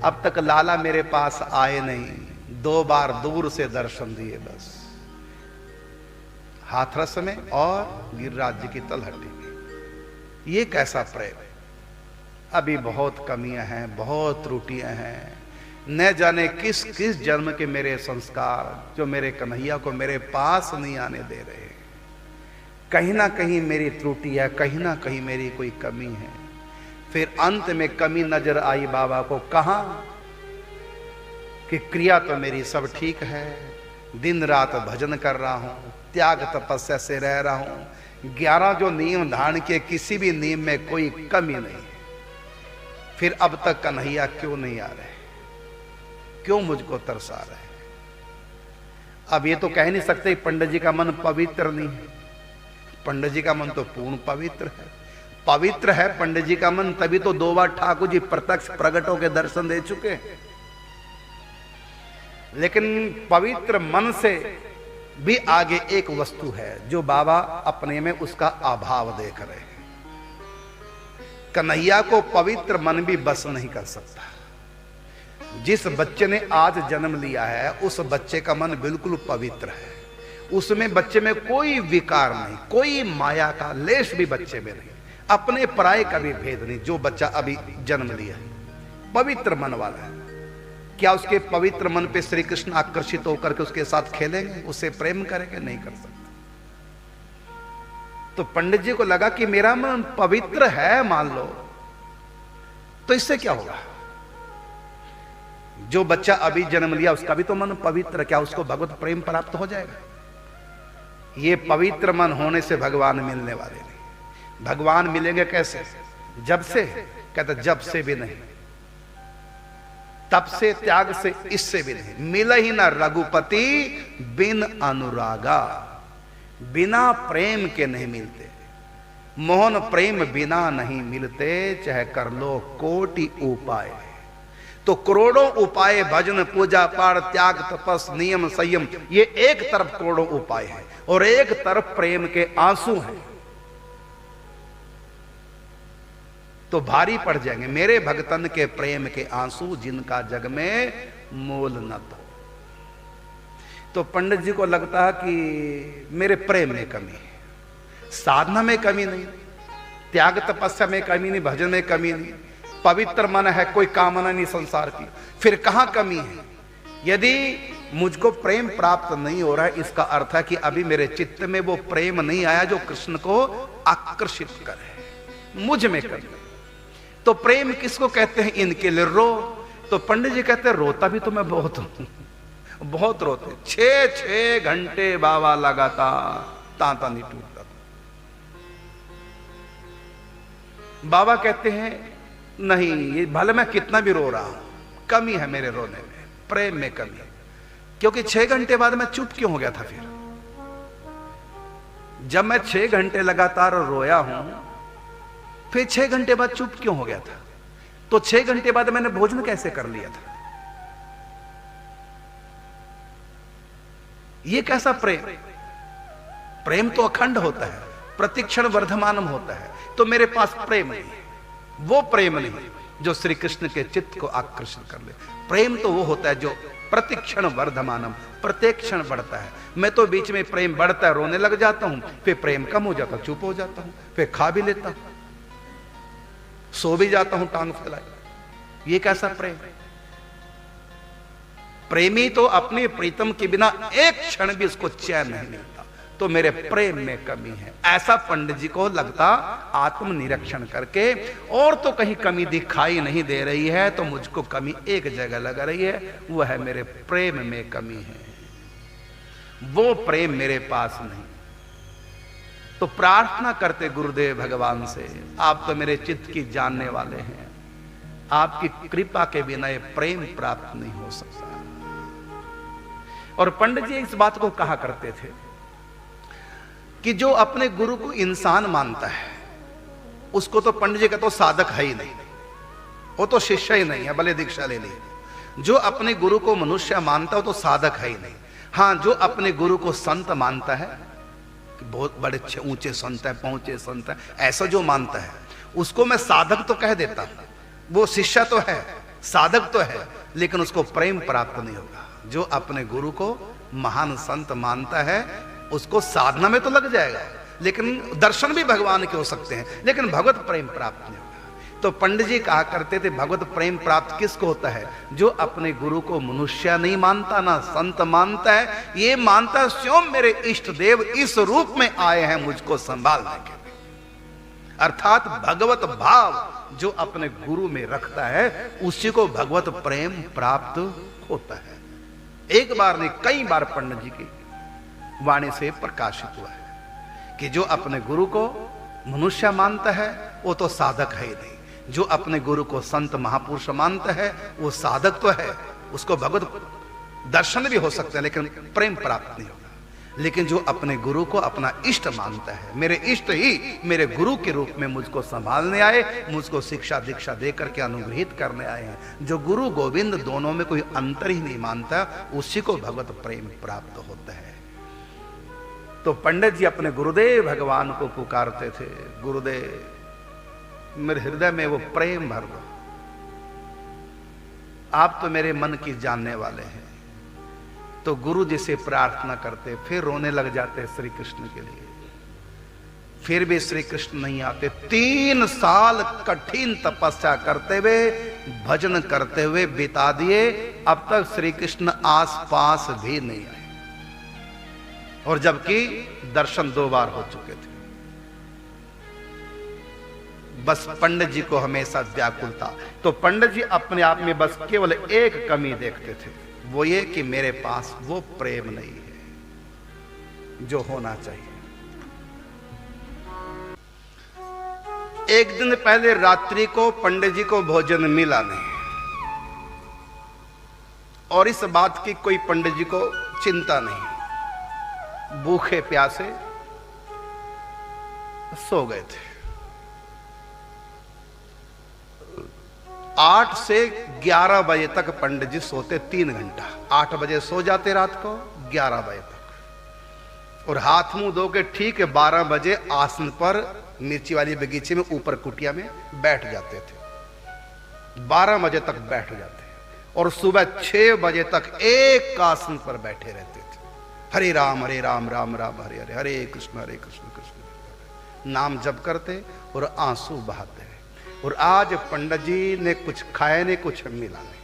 अब तक लाला मेरे पास आए नहीं, 2 बार दूर से दर्शन दिए बस, हाथरस में और गिरिराज जी की तलहटी में। ये कैसा प्रेम? अभी बहुत कमियां हैं, बहुत त्रुटियां हैं। न जाने किस किस जन्म के मेरे संस्कार जो मेरे कन्हैया को मेरे पास नहीं आने दे रहे। कहीं ना कहीं मेरी त्रुटि है, कहीं ना कहीं मेरी कोई कमी है। फिर अंत में कमी नजर आई बाबा को, कहां कि क्रिया तो मेरी सब ठीक है, दिन रात भजन कर रहा हूं, त्याग तपस्या से रह रहा हूं, 11 जो नियम धारण किए किसी भी नियम में कोई कमी नहीं। फिर अब तक कन्हैया क्यों नहीं आ रहे, क्यों मुझको तरसा रहे? अब ये तो कह नहीं सकते पंडित जी का मन पवित्र नहीं है। पंडित जी का मन तो पूर्ण पवित्र है। पवित्र है पंडित जी का मन, तभी तो 2 बार ठाकुर जी प्रत्यक्ष प्रकट होकर दर्शन दे चुके। लेकिन पवित्र मन से भी आगे एक वस्तु है जो बाबा अपने में उसका अभाव देख रहे हैं। कन्हैया को पवित्र मन भी बस नहीं कर सकता। जिस बच्चे ने आज जन्म लिया है उस बच्चे का मन बिल्कुल पवित्र है, उसमें बच्चे में कोई विकार नहीं, कोई माया का लेश भी बच्चे में नहीं, अपने पराये का भी भेद नहीं। जो बच्चा अभी जन्म लिया है पवित्र मन वाला है, क्या उसके पवित्र मन पे श्री कृष्ण आकर्षित होकर के उसके साथ खेलेंगे, उससे प्रेम करेंगे? नहीं कर सकते। तो पंडित जी को लगा कि मेरा मन पवित्र है, मान लो, तो इससे क्या होगा? जो बच्चा अभी जन्म लिया उसका भी तो मन पवित्र, क्या उसको भगवत प्रेम प्राप्त हो जाएगा? ये पवित्र मन होने से भगवान मिलने वाले नहीं। भगवान मिलेंगे कैसे? जब से, कहते जब से भी नहीं, तब से, त्याग से, इससे भी नहीं। मिल ही ना रघुपति बिन अनुरागा, बिना प्रेम के नहीं मिलते। मोहन प्रेम बिना नहीं मिलते, चाहे कर लो कोटि उपाय। तो करोड़ों उपाय, भजन पूजा पाठ त्याग तपस नियम संयम, ये एक तरफ करोड़ों उपाय है और एक तरफ प्रेम के आंसू हैं, तो भारी पड़ जाएंगे। मेरे भगतन के प्रेम के आंसू जिनका जग में मोल न तो। तो पंडित जी को लगता है कि मेरे प्रेम में कमी है, साधना में कमी नहीं, त्याग तपस्या में कमी नहीं, भजन में कमी नहीं, पवित्र मन है, कोई कामना नहीं संसार की, फिर कहां कमी है? यदि मुझको प्रेम प्राप्त नहीं हो रहा है, इसका अर्थ है कि अभी मेरे चित्त में वो प्रेम नहीं आया जो कृष्ण को आकर्षित करे, मुझ में कमी। तो प्रेम किसको कहते हैं? इनके लिए रो। तो पंडित जी कहते हैं रोता भी तो मैं बहुत हूं, बहुत रोते, 6 घंटे बाबा लगातार तांता नहीं टूटता। बाबा कहते हैं नहीं, ये भले मैं कितना भी रो रहा हूं, कमी है मेरे रोने में, प्रेम में कमी है। क्योंकि 6 घंटे बाद मैं चुप क्यों हो गया था? फिर जब मैं 6 घंटे लगातार रोया हूं, फिर 6 घंटे बाद चुप क्यों हो गया था? तो 6 घंटे बाद मैंने भोजन कैसे कर लिया था? ये कैसा प्रेम? प्रेम तो अखंड होता है, प्रतिक्षण वर्धमानम होता है। तो मेरे पास प्रेम नहीं है, वो प्रेम नहीं जो श्री कृष्ण के चित्त को आकर्षित कर ले। प्रेम तो वो होता है जो प्रतिक्षण वर्धमानम, प्रत्येक क्षण बढ़ता है। मैं तो बीच में प्रेम बढ़ता है, रोने लग जाता हूं, फिर प्रेम कम हो जाता, चुप हो जाता हूं, फिर खा भी लेता हूं, सो भी जाता हूं टांग फैलाए। ये कैसा प्रेम? प्रेमी तो अपने प्रीतम के बिना एक क्षण भी उसको चैन नहीं मिलता। तो मेरे प्रेम में कमी है, ऐसा पंडित जी को लगता। आत्मनिरीक्षण करके और तो कहीं कमी दिखाई नहीं दे रही है, तो मुझको कमी एक जगह लग रही है, वो है मेरे प्रेम में कमी है, वो प्रेम मेरे पास नहीं। तो प्रार्थना करते गुरुदेव भगवान से, आप तो मेरे चित्त की जानने वाले हैं, आपकी कृपा के बिना ये प्रेम प्राप्त नहीं हो सकता। और पंडित जी इस बात को कहा करते थे कि जो अपने गुरु को इंसान मानता है उसको तो पंडित जी का तो साधक है ही नहीं, वो तो शिष्य ही नहीं है, भले दीक्षा ले ली। जो अपने गुरु को मनुष्य मानता है तो साधक है ही नहीं। हाँ, जो अपने गुरु को संत मानता है कि बहुत बड़े ऊंचे संत है, पहुंचे संत है, ऐसा जो मानता है उसको मैं साधक तो कह देता हूं। वो शिष्य तो है, साधक तो है, लेकिन उसको प्रेम प्राप्त नहीं होगा। जो अपने गुरु को महान संत मानता है उसको साधना में तो लग जाएगा, लेकिन दर्शन भी भगवान के हो सकते हैं, लेकिन भगवत प्रेम प्राप्त नहीं होगा। तो पंडित जी कहा करते थे भगवत प्रेम प्राप्त किसको होता है? जो अपने गुरु को मनुष्य नहीं मानता, ना संत मानता है, ये मानता स्वयं मेरे इष्ट देव इस रूप में आए हैं मुझको संभालने के लिए। अर्थात भगवत भाव जो अपने गुरु में रखता है उसी को भगवत प्रेम प्राप्त होता है। एक बार नहीं, कई बार पंडित जी की वाणी से प्रकाशित हुआ है कि जो अपने गुरु को मनुष्य मानता है वो तो साधक है ही नहीं। जो अपने गुरु को संत महापुरुष मानता है वो साधक तो है, उसको भगवत दर्शन भी हो सकता है, लेकिन प्रेम प्राप्त नहीं होगा। लेकिन जो अपने गुरु को अपना इष्ट मानता है, मेरे इष्ट ही मेरे गुरु के रूप में मुझको संभालने आए, मुझको शिक्षा दीक्षा दे करके अनुग्रहित करने आए हैं। जो गुरु गोविंद दोनों में कोई अंतर ही नहीं मानता, उसी को भगवत प्रेम प्राप्त होता है। तो पंडित जी अपने गुरुदेव भगवान को पुकारते थे, गुरुदेव मेरे हृदय में वो प्रेम भर दो, आप तो मेरे मन की जानने वाले हैं। तो गुरु जी से प्रार्थना करते, फिर रोने लग जाते श्री कृष्ण के लिए। फिर भी श्री कृष्ण नहीं आते। 3 साल कठिन तपस्या करते हुए, भजन करते हुए बिता दिए, अब तक श्री कृष्ण आसपास भी नहीं आए, और जबकि दर्शन 2 बार हो चुके थे। बस पंडित जी को हमेशा व्याकुलता। तो पंडित जी अपने आप में बस केवल एक कमी देखते थे, वो ये कि मेरे पास वो प्रेम नहीं है जो होना चाहिए। एक दिन पहले रात्रि को पंडित जी को भोजन मिला नहीं, और इस बात की कोई पंडित जी को चिंता नहीं। भूखे प्यासे सो गए थे। 8 से 11 बजे तक पंडित जी सोते, 3 घंटा। 8 बजे सो जाते रात को, 11 बजे तक, और हाथ मुंह धो के ठीक 12 बजे आसन पर मिर्ची वाली बगीचे में ऊपर कुटिया में बैठ जाते थे। 12 बजे तक बैठ जाते, और सुबह 6 बजे तक एक आसन पर बैठे रहते थे। हरे राम राम राम हरे हरे, हरे कृष्ण कृष्ण कृष्ण नाम जप करते और आंसू बहाते। और आज पंडित जी ने कुछ खाया नहीं, कुछ मिला नहीं।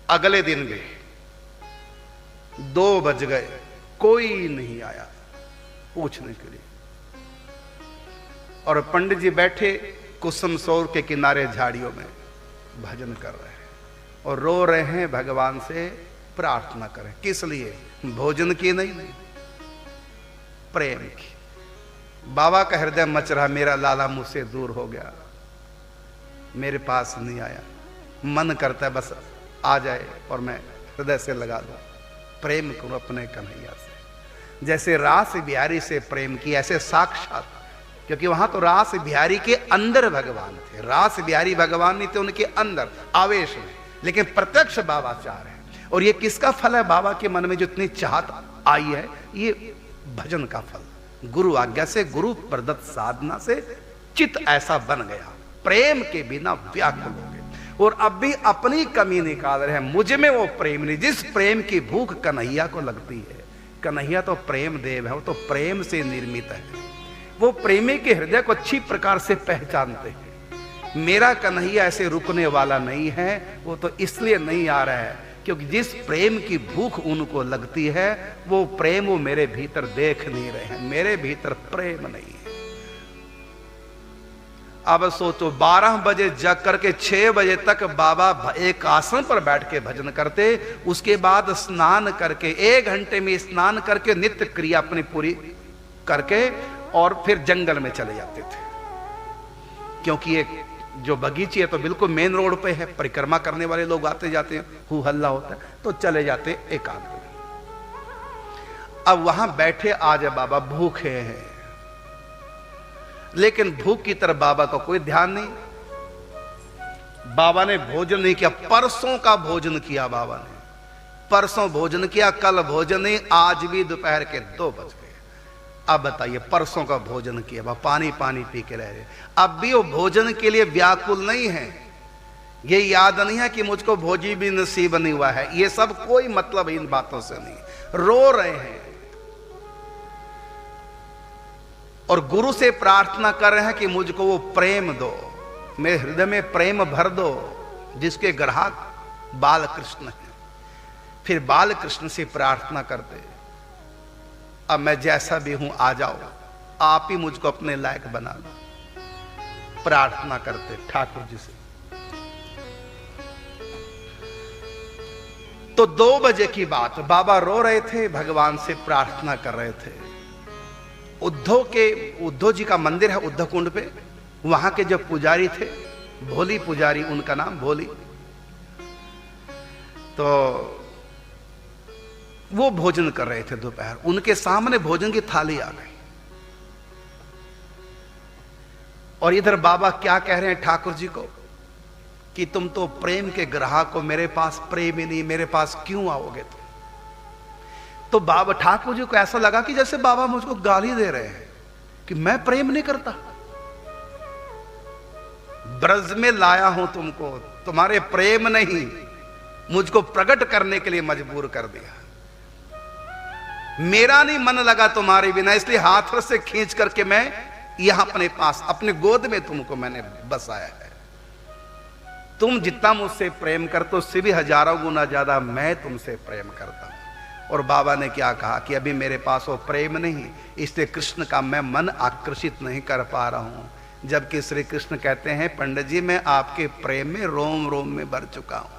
अगले दिन भी 2 बज गए, कोई नहीं आया पूछने के लिए। और पंडित जी बैठे कुसुम सौर के किनारे झाड़ियों में भजन कर रहे हैं और रो रहे हैं, भगवान से प्रार्थना करें। किस लिए? भोजन की नहीं, प्रेम की। बाबा का हृदय मच रहा, मेरा लाला मुझसे दूर हो गया, मेरे पास नहीं आया। मन करता है बस आ जाए और मैं हृदय से लगा दूं, प्रेम करूं अपने कन्हैया से। जैसे रास बिहारी से प्रेम की, ऐसे साक्षात, क्योंकि वहां तो रास बिहारी के अंदर भगवान थे, रास बिहारी भगवान नहीं थे उनके अंदर आवेश में, लेकिन प्रत्यक्ष बाबा चाह रहे हैं। और ये किसका फल है? बाबा के मन में जितनी चाहत आई है, ये भजन का फल। गुरु आज्ञा से, गुरु प्रदत्त साधना से चित्त ऐसा बन गया, प्रेम के बिना व्याकुल हो गए। और अब भी अपनी कमी निकाल रहे हैं, मुझ में वो प्रेम नहीं, जिस प्रेम की भूख कन्हैया को लगती है। कन्हैया तो प्रेम देव है, वो तो प्रेम से निर्मित है। वो प्रेमी के हृदय को अच्छी प्रकार से पहचानते हैं। मेरा कन्हैया ऐसे रुकने वाला नहीं है, वो तो इसलिए नहीं आ रहा है क्योंकि जिस प्रेम की भूख उनको लगती है, वो प्रेम वो मेरे भीतर देख नहीं रहे हैं, मेरे भीतर प्रेम नहीं है। अब सोचो, 12 बजे जग करके 6 बजे तक बाबा एक आसन पर बैठ के भजन करते, उसके बाद स्नान करके 1 घंटे में स्नान करके नित्य क्रिया अपनी पूरी करके और फिर जंगल में चले जाते थे। क्योंकि एक जो बगीची है तो बिल्कुल मेन रोड पे है, परिक्रमा करने वाले लोग आते जाते हैं, हु हल्ला होता है, तो चले जाते एकांत में। अब वहां बैठे आज बाबा भूखे हैं, लेकिन भूख की तरफ बाबा का कोई ध्यान नहीं। बाबा ने भोजन नहीं किया, परसों का भोजन किया बाबा ने, परसों भोजन किया, कल भोजन नहीं, आज भी दोपहर के 2 बज गए। अब बताइए, परसों का भोजन किया, पानी पानी पी के रह रहे, अब भी वो भोजन के लिए व्याकुल नहीं है। ये याद नहीं है कि मुझको भोजी भी नसीब नहीं हुआ है, ये सब कोई मतलब इन बातों से नहीं, रो रहे हैं और गुरु से प्रार्थना कर रहे हैं कि मुझको वो प्रेम दो, मेरे हृदय में प्रेम भर दो, जिसके ग्राहक बाल कृष्ण है। फिर बाल कृष्ण से प्रार्थना करते, अब मैं जैसा भी हूं आ जाओ, आप ही मुझको अपने लायक बना लो। प्रार्थना करते ठाकुर जी से। तो 2 बजे की बात, बाबा रो रहे थे, भगवान से प्रार्थना कर रहे थे। उद्धव जी का मंदिर है उद्धव कुंड पे, वहां के जो पुजारी थे, भोली पुजारी उनका नाम, भोली, तो वो भोजन कर रहे थे दोपहर, उनके सामने भोजन की थाली आ गई और इधर बाबा क्या कह रहे हैं ठाकुर जी को कि तुम तो प्रेम के ग्राहक हो, मेरे पास प्रेम ही नहीं, मेरे पास क्यों आओगे तुम? तो बाबा ठाकुर जी को ऐसा लगा कि जैसे बाबा मुझको गाली दे रहे हैं कि मैं प्रेम नहीं करता। ब्रज में लाया हूं तुमको, तुम्हारे प्रेम नहीं, मुझको प्रकट करने के लिए मजबूर कर दिया। मेरा नहीं मन लगा तुम्हारे बिना, इसलिए हाथ से खींच करके मैं यहां अपने पास, अपने गोद में तुमको मैंने बसाया है। तुम जितना मुझसे प्रेम करते हो उससे भी हजारों गुना ज्यादा मैं तुमसे प्रेम करता हूं। और बाबा ने क्या कहा कि अभी मेरे पास वो प्रेम नहीं, इसलिए कृष्ण का मैं मन आकर्षित नहीं कर पा रहा हूं। जबकि श्री कृष्ण कहते हैं पंडित जी मैं आपके प्रेम में रोम रोम में भर चुका हूं,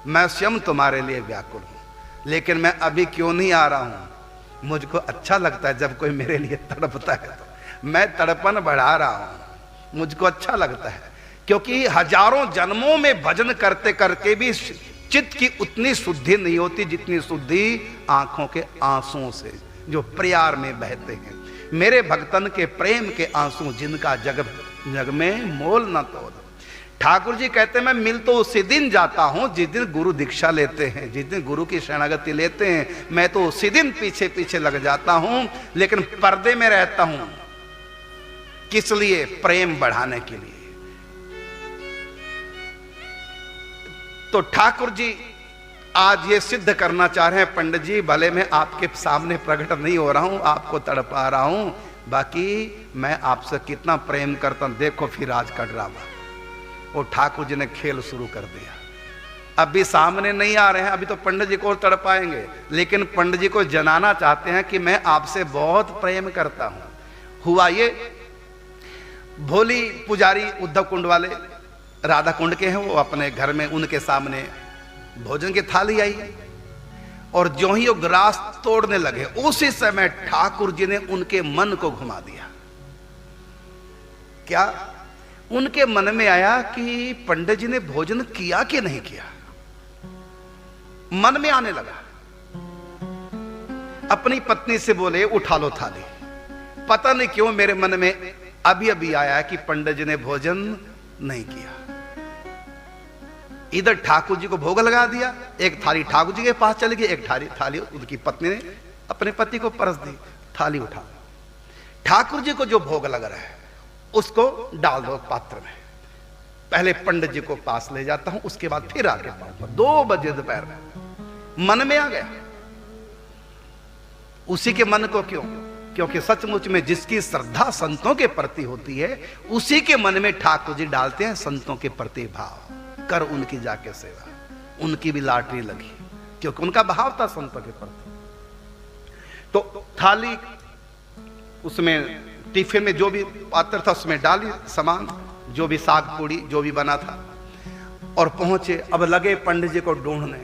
मैं स्वयं तुम्हारे लिए व्याकुल हूं, लेकिन मैं अभी क्यों नहीं आ रहा हूं? मुझको अच्छा लगता है जब कोई मेरे लिए तड़पता है, तो मैं तड़पन बढ़ा रहा हूं, मुझको अच्छा लगता है। क्योंकि हजारों जन्मों में भजन करते करके भी चित्त की उतनी शुद्धि नहीं होती जितनी शुद्धि आंखों के आंसुओं से जो प्यार में बहते हैं। मेरे भक्तन के प्रेम के आंसू जिनका जग में मोल न तोल। ठाकुर जी कहते हैं मैं मिल तो उसी दिन जाता हूं जिस दिन गुरु दीक्षा लेते हैं, जिस दिन गुरु की शरणागति लेते हैं, मैं तो उसी दिन पीछे पीछे लग जाता हूं, लेकिन पर्दे में रहता हूं। किस लिए? प्रेम बढ़ाने के लिए। तो ठाकुर जी आज ये सिद्ध करना चाह रहे हैं पंडित जी, भले मैं आपके सामने प्रकट नहीं हो रहा हूं, आपको तड़पा रहा हूं, बाकी मैं आपसे कितना प्रेम करता हूं, देखो फिर आज का ड्रामा। और ठाकुर जी ने खेल शुरू कर दिया। अभी सामने नहीं आ रहे हैं, अभी तो पंडित जी को तड़पाएंगे, लेकिन पंडित जी को जनाना चाहते हैं कि मैं आपसे बहुत प्रेम करता हूं। हुआ ये, भोली पुजारी उद्धव कुंड वाले राधा कुंड के हैं, वो अपने घर में उनके सामने भोजन की थाली आई और जो ही वो ग्रास तोड़ने लगे उसी समय ठाकुर जी ने उनके मन को घुमा दिया। क्या? उनके मन में आया कि पंडित जी ने भोजन किया कि नहीं किया, मन में आने लगा। अपनी पत्नी से बोले उठा लो थाली। पता नहीं क्यों मेरे मन में अभी अभी आया कि पंडित जी ने भोजन नहीं किया। इधर ठाकुर जी को भोग लगा दिया, एक थाली ठाकुर जी के पास चली गई, एक थाली उनकी पत्नी ने अपने पति को परस दी। थाली उठा, ठाकुर जी को जो भोग लग रहा है उसको डाल दो पात्र में। पहले पंडित जी को पास ले जाता हूं, उसके बाद फिर आगे पाऊंगा। 2 बजे दोपहर में मन में आ गया। उसी के मन को क्यों? क्योंकि सचमुच में जिसकी श्रद्धा संतों के प्रति होती है उसी के मन में ठाकुर जी डालते हैं संतों के प्रति भाव। कर उनकी जाके सेवा, उनकी भी लॉटरी लगी, क्योंकि उनका भाव था संतों के प्रति। तो थाली उसमें टिफिन में जो भी पात्र था उसमें डाली सामान, जो भी साग पूड़ी जो भी बना था, और पहुंचे। अब लगे पंडित जी को ढूंढने।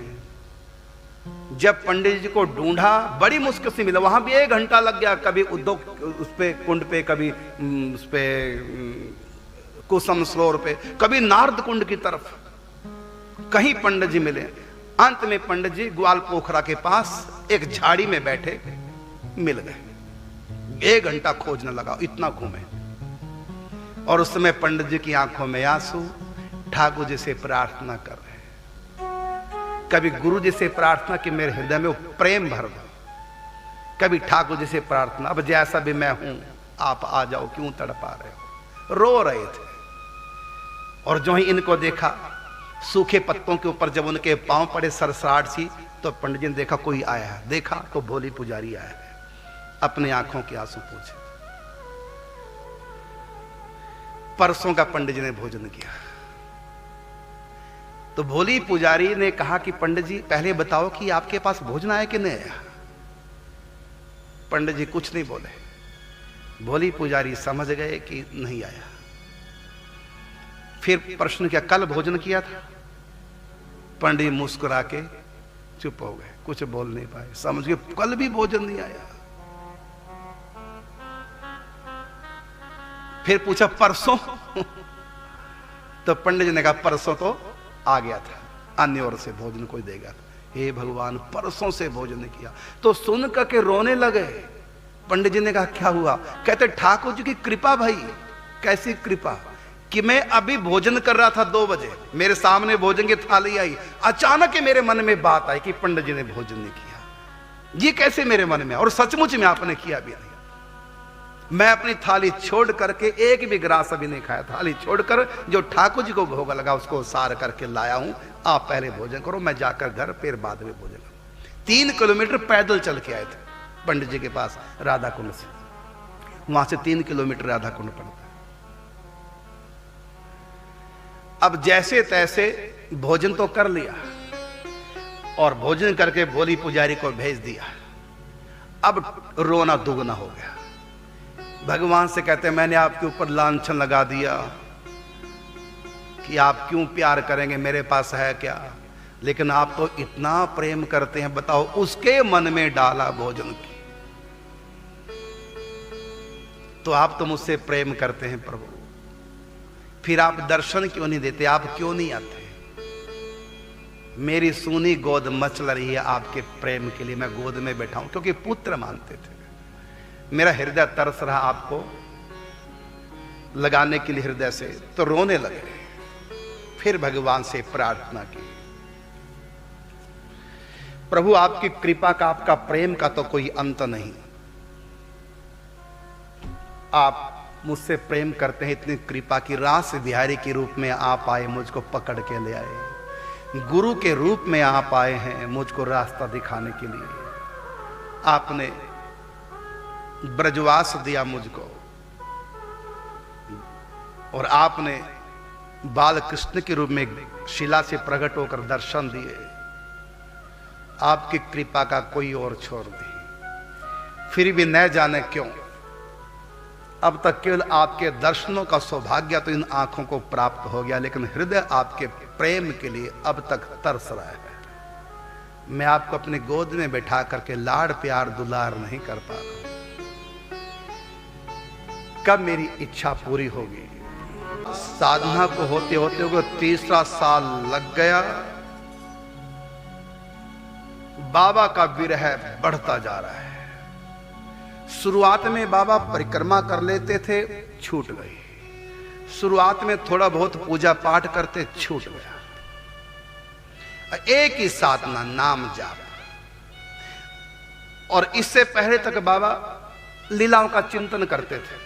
जब पंडित जी को ढूंढा बड़ी मुश्किल से मिला, वहां भी 1 घंटा लग गया। कभी उद्योग उस पे कुंड पे, कभी उस पे कुसुम सरोवर पे, कभी नारद कुंड की तरफ, कहीं पंडित जी मिले। अंत में पंडित जी ग्वाल पोखरा के पास एक झाड़ी में बैठे मिल गए। 1 घंटा खोजने लगा, इतना घूमे। और उस समय पंडित जी की आंखों में आंसू, ठाकुर जी से प्रार्थना कर रहे हैं। कभी गुरु जी से प्रार्थना कि मेरे हृदय में वो प्रेम भर दो, कभी ठाकुर जी से प्रार्थना अब जैसा भी मैं हूं आप आ जाओ, क्यों तड़पा रहे हो। रो रहे थे। और जो ही इनको देखा सूखे पत्तों के ऊपर जब उनके पांव पड़े सरसराहट सी, तो पंडित जी ने देखा कोई आया है। देखा तो भोली पुजारी आया है, अपने आंखों के आंसू पूछे। परसों का पंडित जी ने भोजन किया। तो भोली पुजारी ने कहा कि पंडित जी पहले बताओ कि आपके पास भोजन आया कि नहीं आया। पंडित जी कुछ नहीं बोले। भोली पुजारी समझ गए कि नहीं आया। फिर प्रश्न किया कल भोजन किया था। पंडित मुस्कुरा के चुप हो गए, कुछ बोल नहीं पाए। समझ गए कल भी भोजन नहीं आया। फिर पूछा परसों तो पंडित जी ने कहा परसों तो आ गया था, अन्य ओर से भोजन कोई देगा। हे भगवान परसों से भोजन किया। तो सुन करके रोने लगे। पंडित जी ने कहा क्या हुआ? कहते ठाकुर जी की कृपा भाई। कैसी कृपा? कि मैं अभी भोजन कर रहा था 2 बजे, मेरे सामने भोजन की थाली आई, अचानक ही मेरे मन में बात आई कि पंडित जी ने भोजन नहीं किया। ये कैसे मेरे मन में? और सचमुच में आपने किया भी नहीं। मैं अपनी थाली छोड़ करके एक भी गिलास अभी नहीं खाया। थाली छोड़कर जो ठाकुर जी को भोग लगा उसको सार करके लाया हूं। आप पहले भोजन करो, मैं जाकर घर फिर बाद में भोजन करूं। 3 किलोमीटर पैदल चल के आए थे पंडित जी के पास राधा कुंड से। वहां से 3 किलोमीटर राधा कुंड पड़ता है। अब जैसे तैसे भोजन तो कर लिया और भोजन करके भोली पुजारी को भेज दिया। अब रोना दुगना हो गया। भगवान से कहते मैंने आपके ऊपर लांछन लगा दिया कि आप क्यों प्यार करेंगे, मेरे पास है क्या? लेकिन आप तो इतना प्रेम करते हैं, बताओ उसके मन में डाला भोजन की। तो आप तो मुझसे प्रेम करते हैं प्रभु, फिर आप दर्शन क्यों नहीं देते? आप क्यों नहीं आते? मेरी सूनी गोद मचल रही है आपके प्रेम के लिए, मैं गोद में बैठा हूं, क्योंकि पुत्र मानते थे। मेरा हृदय तरस रहा आपको लगाने के लिए हृदय से, तो रोने लगे। फिर भगवान से प्रार्थना की, प्रभु आपकी कृपा का, आपका प्रेम का तो कोई अंत नहीं। आप मुझसे प्रेम करते हैं, इतनी कृपा की रास बिहारी के रूप में आप आए, मुझको पकड़ के ले आए। गुरु के रूप में आप आए हैं मुझको रास्ता दिखाने के लिए। आपने ब्रजवास दिया मुझको, और आपने बाल कृष्ण के रूप में शिला से प्रकट होकर दर्शन दिए। आपकी कृपा का कोई और छोर नहीं। फिर भी न जाने क्यों अब तक केवल आपके दर्शनों का सौभाग्य तो इन आंखों को प्राप्त हो गया, लेकिन हृदय आपके प्रेम के लिए अब तक तरस रहा है। मैं आपको अपनी गोद में बैठा करके लाड़ प्यार दुलार नहीं कर पा रहा। कब मेरी इच्छा पूरी होगी? साधना को होते होते हुए 3रा साल लग गया। बाबा का विरह बढ़ता जा रहा है। शुरुआत में बाबा परिक्रमा कर लेते थे, छूट गई। शुरुआत में थोड़ा बहुत पूजा पाठ करते, छूट गया। एक ही साधना, नाम जाप। और इससे पहले तक बाबा लीलाओं का चिंतन करते थे।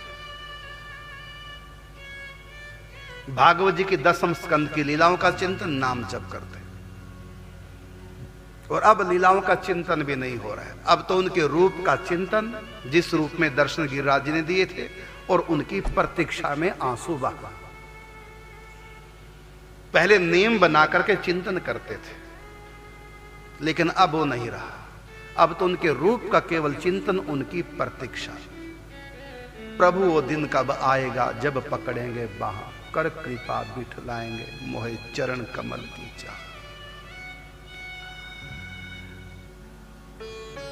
भागवत जी की 10वें स्कंद की लीलाओं का चिंतन, नाम जप करते। और अब लीलाओं का चिंतन भी नहीं हो रहा है। अब तो उनके रूप का चिंतन, जिस रूप में दर्शन गिरिराज जी ने दिए थे, और उनकी प्रतीक्षा में आंसू बहा। पहले नियम बना करके चिंतन करते थे, लेकिन अब वो नहीं रहा। अब तो उनके रूप का केवल चिंतन, उनकी प्रतीक्षा। प्रभु वो दिन कब आएगा जब पकड़ेंगे बाह, कर कृपा बिठलाएंगे मोहे चरण कमल की चाह।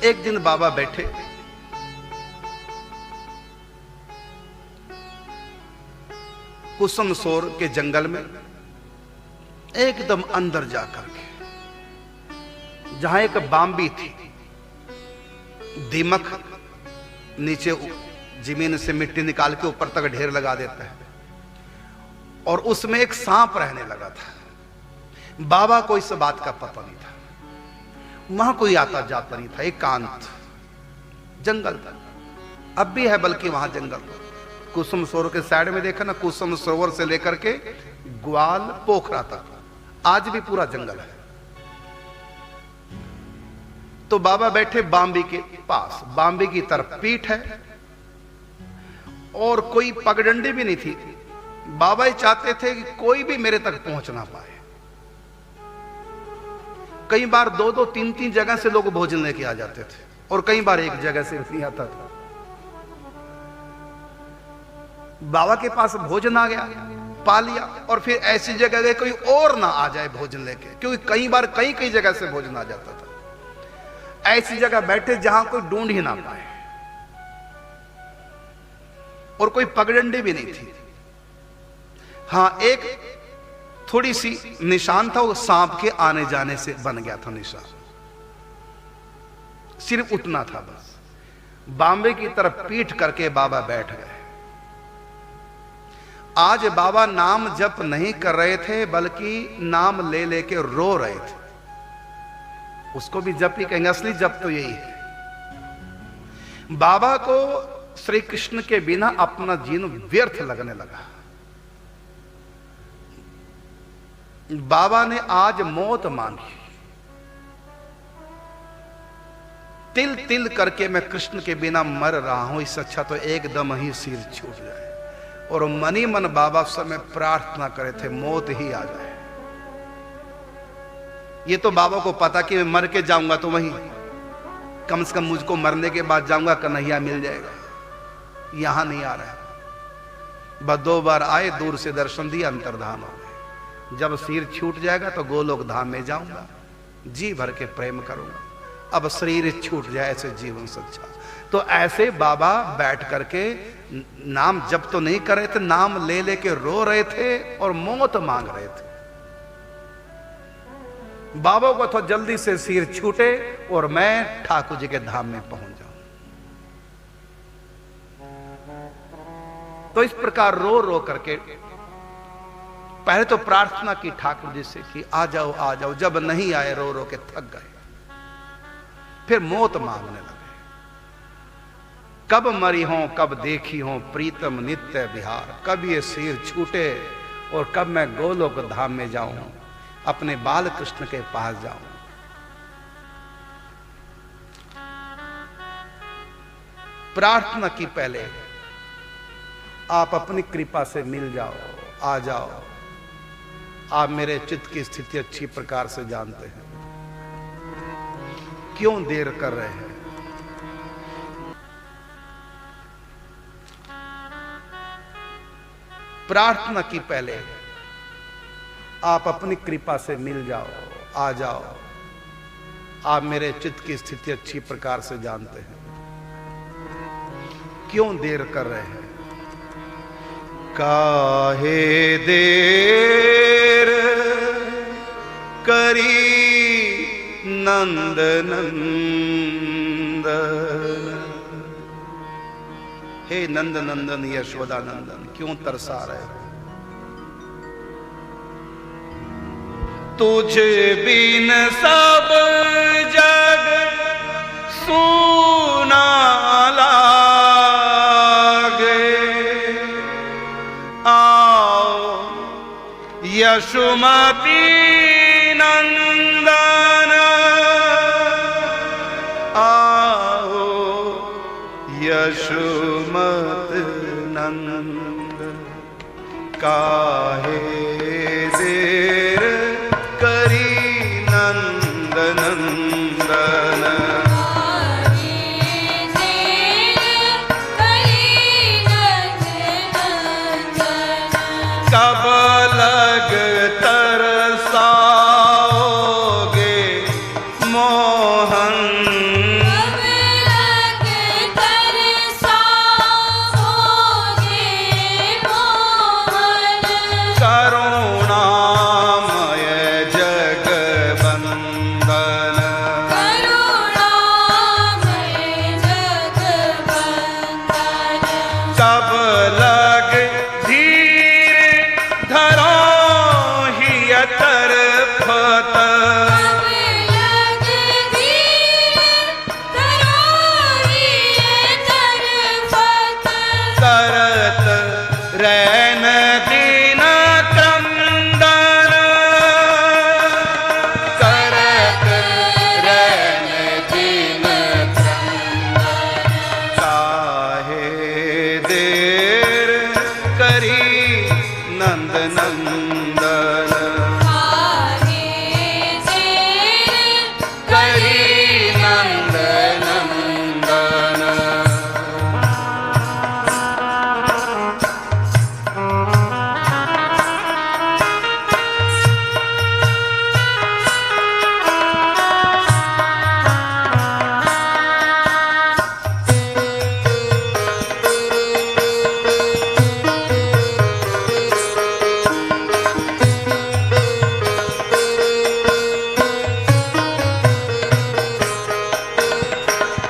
एक दिन बाबा बैठे, कुसुम सोर के जंगल में, एकदम अंदर जाकर के, जहां एक बांबी थी। दीमक नीचे जमीन से मिट्टी निकाल के ऊपर तक ढेर लगा देता है, और उसमें एक सांप रहने लगा था। बाबा को इस बात का पता नहीं था। वहां कोई आता जाता नहीं था, एकांत जंगल था। अब भी है बल्कि वहां जंगल। कुसुम सरोवर के साइड में देखा ना, कुसुम सरोवर से लेकर के ग्वाल पोखरा तक आज भी पूरा जंगल है। तो बाबा बैठे बांबी के पास, बांबी की तरफ पीठ है और कोई पगडंडी भी नहीं थी। बाबा ही चाहते थे कि कोई भी मेरे तक पहुंच ना पाए। कई बार 2-2, 3-3 जगह से लोग भोजन लेके आ जाते थे, और कई बार एक जगह से नहीं आता था। बाबा के पास भोजन आ गया, पा लिया, और फिर ऐसी जगह गए कोई और ना आ जाए भोजन लेके, क्योंकि कई बार कई जगह से भोजन आ जाता था। ऐसी जगह बैठे जहां कोई ढूंढ ही ना पाए, और कोई पगडंडी भी नहीं थी। हां, एक थोड़ी सी निशान था, वो सांप के आने जाने से बन गया था निशान। सिर्फ उठना था बस। बॉम्बे की तरफ पीठ करके बाबा बैठ गए। आज बाबा नाम जप नहीं कर रहे थे, बल्कि नाम ले लेके रो रहे थे। उसको भी जप ही कहेंगे, असली जप तो यही है। बाबा को श्री कृष्ण के बिना अपना जीवन व्यर्थ लगने लगा। बाबा ने आज मौत मांगी। तिल तिल करके मैं कृष्ण के बिना मर रहा हूं, इससे अच्छा तो एकदम ही सिर छूट जाए। और मनी मन बाबा समय प्रार्थना करे थे मौत ही आ जाए। ये तो बाबा को पता कि मैं मर के जाऊंगा तो वहीं कम से कम मुझको मरने के बाद जाऊंगा, कन्हैया मिल जाएगा। यहां नहीं आ रहा है। बस 2 बार आए, दूर से दर्शन दिया, अंतर्धान हो गए। जब सिर छूट जाएगा तो गोलोक धाम में जाऊंगा, जी भर के प्रेम करूंगा। अब शरीर छूट जाए, ऐसे जीवन सच्चा। तो ऐसे बाबा बैठ करके नाम जब तो नहीं कर रहे थे, नाम ले लेके रो रहे थे और मौत मांग रहे थे। बाबा को तो जल्दी से सिर छूटे और मैं ठाकुर जी के धाम में पहुंच जाऊं। तो इस प्रकार रो रो करके पहले तो प्रार्थना की ठाकुर जी से कि आ जाओ आ जाओ। जब नहीं आए, रो रो के थक गए। फिर मौत मांगने लगे। कब मरी हो, कब देखी हो प्रीतम नित्य विहार। कब ये सिर छूटे और कब मैं गोलोक धाम में जाऊं, अपने बाल कृष्ण के पास जाऊं। प्रार्थना की पहले आप अपनी कृपा से मिल जाओ, आ जाओ। आप मेरे चित्त की स्थिति अच्छी प्रकार से जानते हैं। क्यों देर कर रहे हैं? प्रार्थना की पहले आप अपनी कृपा से मिल जाओ, आ जाओ। आप मेरे चित्त की स्थिति अच्छी प्रकार से जानते हैं। क्यों देर कर रहे हैं? काहे देर करी नंद नंदन। हे नंद नंदन यशोदा नंदन, क्यों तरसा रहे हो? तुझ बिन सब जग सूना लागे। आओ यशोमती नंदन, आओ यशोमत नंदन। काहे देर करी नंद नंदन। कब लग तरसाओगे मोहन। करुणामय जगबंदन।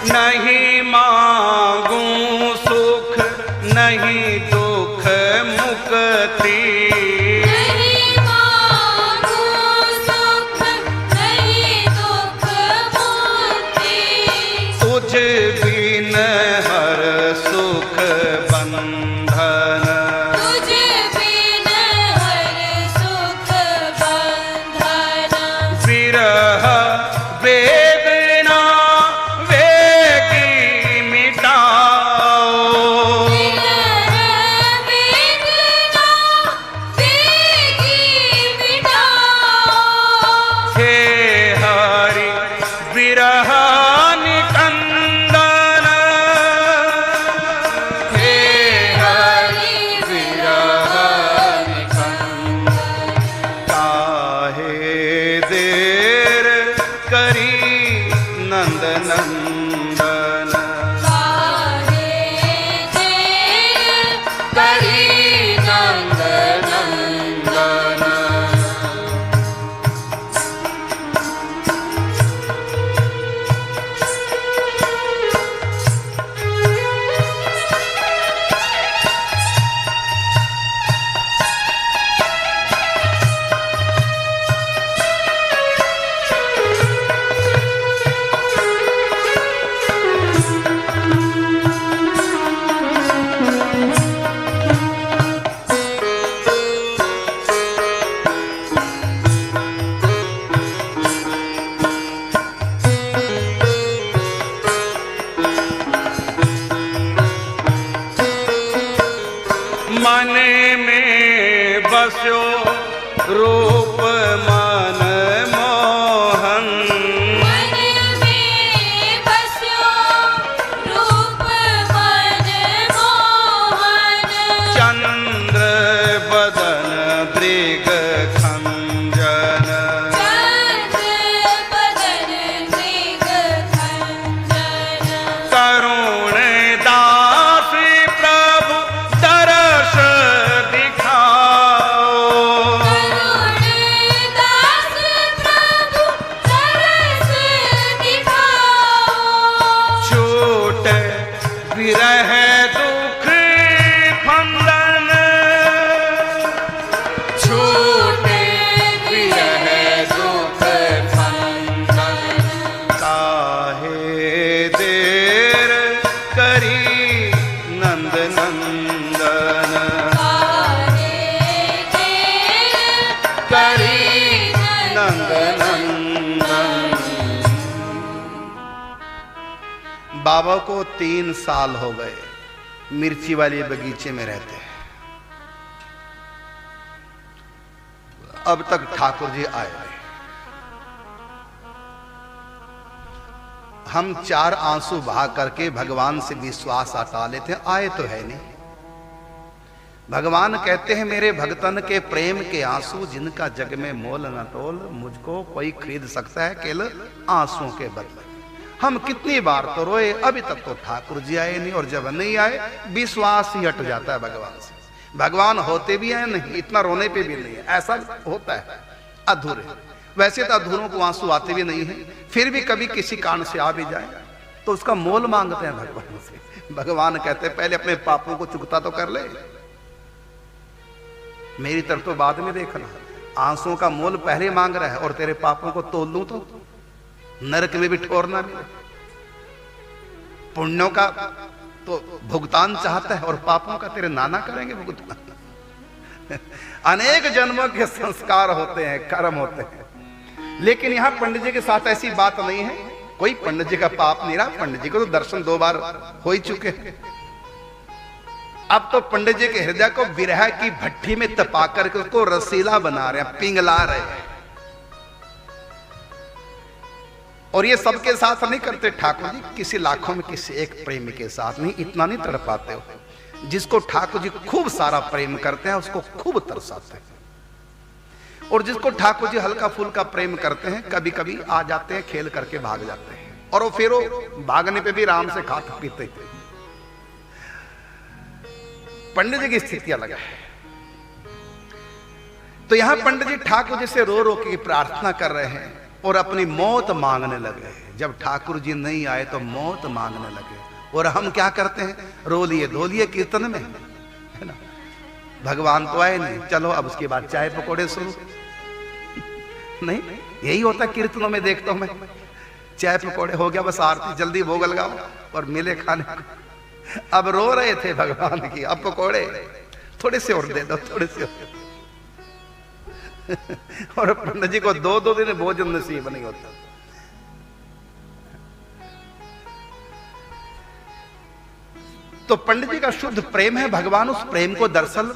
नहीं मांगू सुख नहीं दुख मुक्ति, नहीं मांगू सुख नहीं दुख मुक्ति, तुझ बिन हर सुख बंधन, तुझ बिन हर सुख बंधन, विरह वेदना वेगी मिटाओ, विरह वेदना वेगी मिटाओ, हे हरि विरह निकंदन, हे हरि विरह निकंदन, काहे देर करी नंद नंदन, काहे देर करी नंद नंदन। मन में बस्यो रूप मन मोहन, मन में बस्यो रूप मन मोहन, चंद्र बदन दृग खंजन, चंद्र बदन मृग खंजन, करुण दास प्रभु दरस दिखाओ, करुण दास प्रभु तरस दिखाओ, छूट विरह दुख फंदन, छूट विरह दुख फंदन, काहे देर करी नंद नंदन, काहे देर करी नंद नंदन। बाबा को 3 साल हो गए मिर्ची वाले बगीचे में रहते हैं। अब तक ठाकुर जी आए नहीं। हम 4 आंसू बहा करके भगवान से विश्वास हटा लेते हैं, आए तो है नहीं। भगवान कहते हैं मेरे भगतन के प्रेम के आंसू जिनका जग में मोल न तोल, मुझको कोई खरीद सकता है केवल आंसुओं के बदले। हम कितनी बार तो रोए, अभी तक तो ठाकुर जी आए नहीं, और जब नहीं आए विश्वास ही हट जाता है भगवान से। भगवान होते भी हैं नहीं, इतना रोने पे भी नहीं है, ऐसा होता है अधूरे। वैसे तो अधूरों को आंसू आते भी नहीं है, फिर भी कभी किसी कारण से आ भी जाए तो उसका मोल मांगते हैं भगवान से। भगवान कहते हैं पहले अपने पापों को चुकता तो कर ले, मेरी तरफ तो बाद में देखना। आंसुओं का मोल पहले मांग रहा है और तेरे पापों को तोल लूं तो नरक में भी ठोरना मिले। पुण्यों का तो भुगतान चाहता है और पापों का तेरे नाना करेंगे भुगतान। अनेक जन्मों के संस्कार होते हैं, कर्म होते हैं, लेकिन यहां पंडित जी के साथ ऐसी बात नहीं है। कोई पंडित जी का पाप नहीं रहा, पंडित जी को तो दर्शन 2 बार हो ही चुके हैं। अब तो पंडित जी के हृदय को विरह की भट्टी में तपा करके उसको रसीला बना रहे हैं, पिंगला रहे हैं। और ये सबके साथ नहीं करते ठाकुर जी, किसी लाखों में किसी एक प्रेमी के साथ नहीं, इतना नहीं तड़पाते हो। जिसको ठाकुर जी खूब सारा प्रेम करते हैं उसको खूब तरसाते हैं, और जिसको ठाकुर जी हल्का फुल्का प्रेम करते हैं कभी कभी आ जाते हैं, खेल करके भाग जाते हैं, और वो फिर वो भागने पे भी राम से खाते पीते थे। पंडित जी की स्थिति अलग है। तो यहां पंडित जी ठाकुर जी से रो रो के प्रार्थना कर रहे हैं और अपनी मौत मांगने लगे। जब ठाकुर जी नहीं आए तो मौत मांगने लगे। और हम क्या करते हैं, रो लिए धो लिए कीर्तन में, है ना। भगवान तो आए नहीं, चलो अब उसके बाद चाय पकौड़े शुरू। नहीं, यही होता कीर्तनों में देखता हूं मैं, चाय पकौड़े हो गया, बस आरती जल्दी भोग लगाओ और मिले खाने को। अब रो रहे थे भगवान की, अब पकौड़े थोड़े से और दे दो, थोड़े से और। और पंडित जी को 2-2 दिन भोजन नसीब नहीं होता। तो पंडित जी का शुद्ध प्रेम है, भगवान उस प्रेम को दरअसल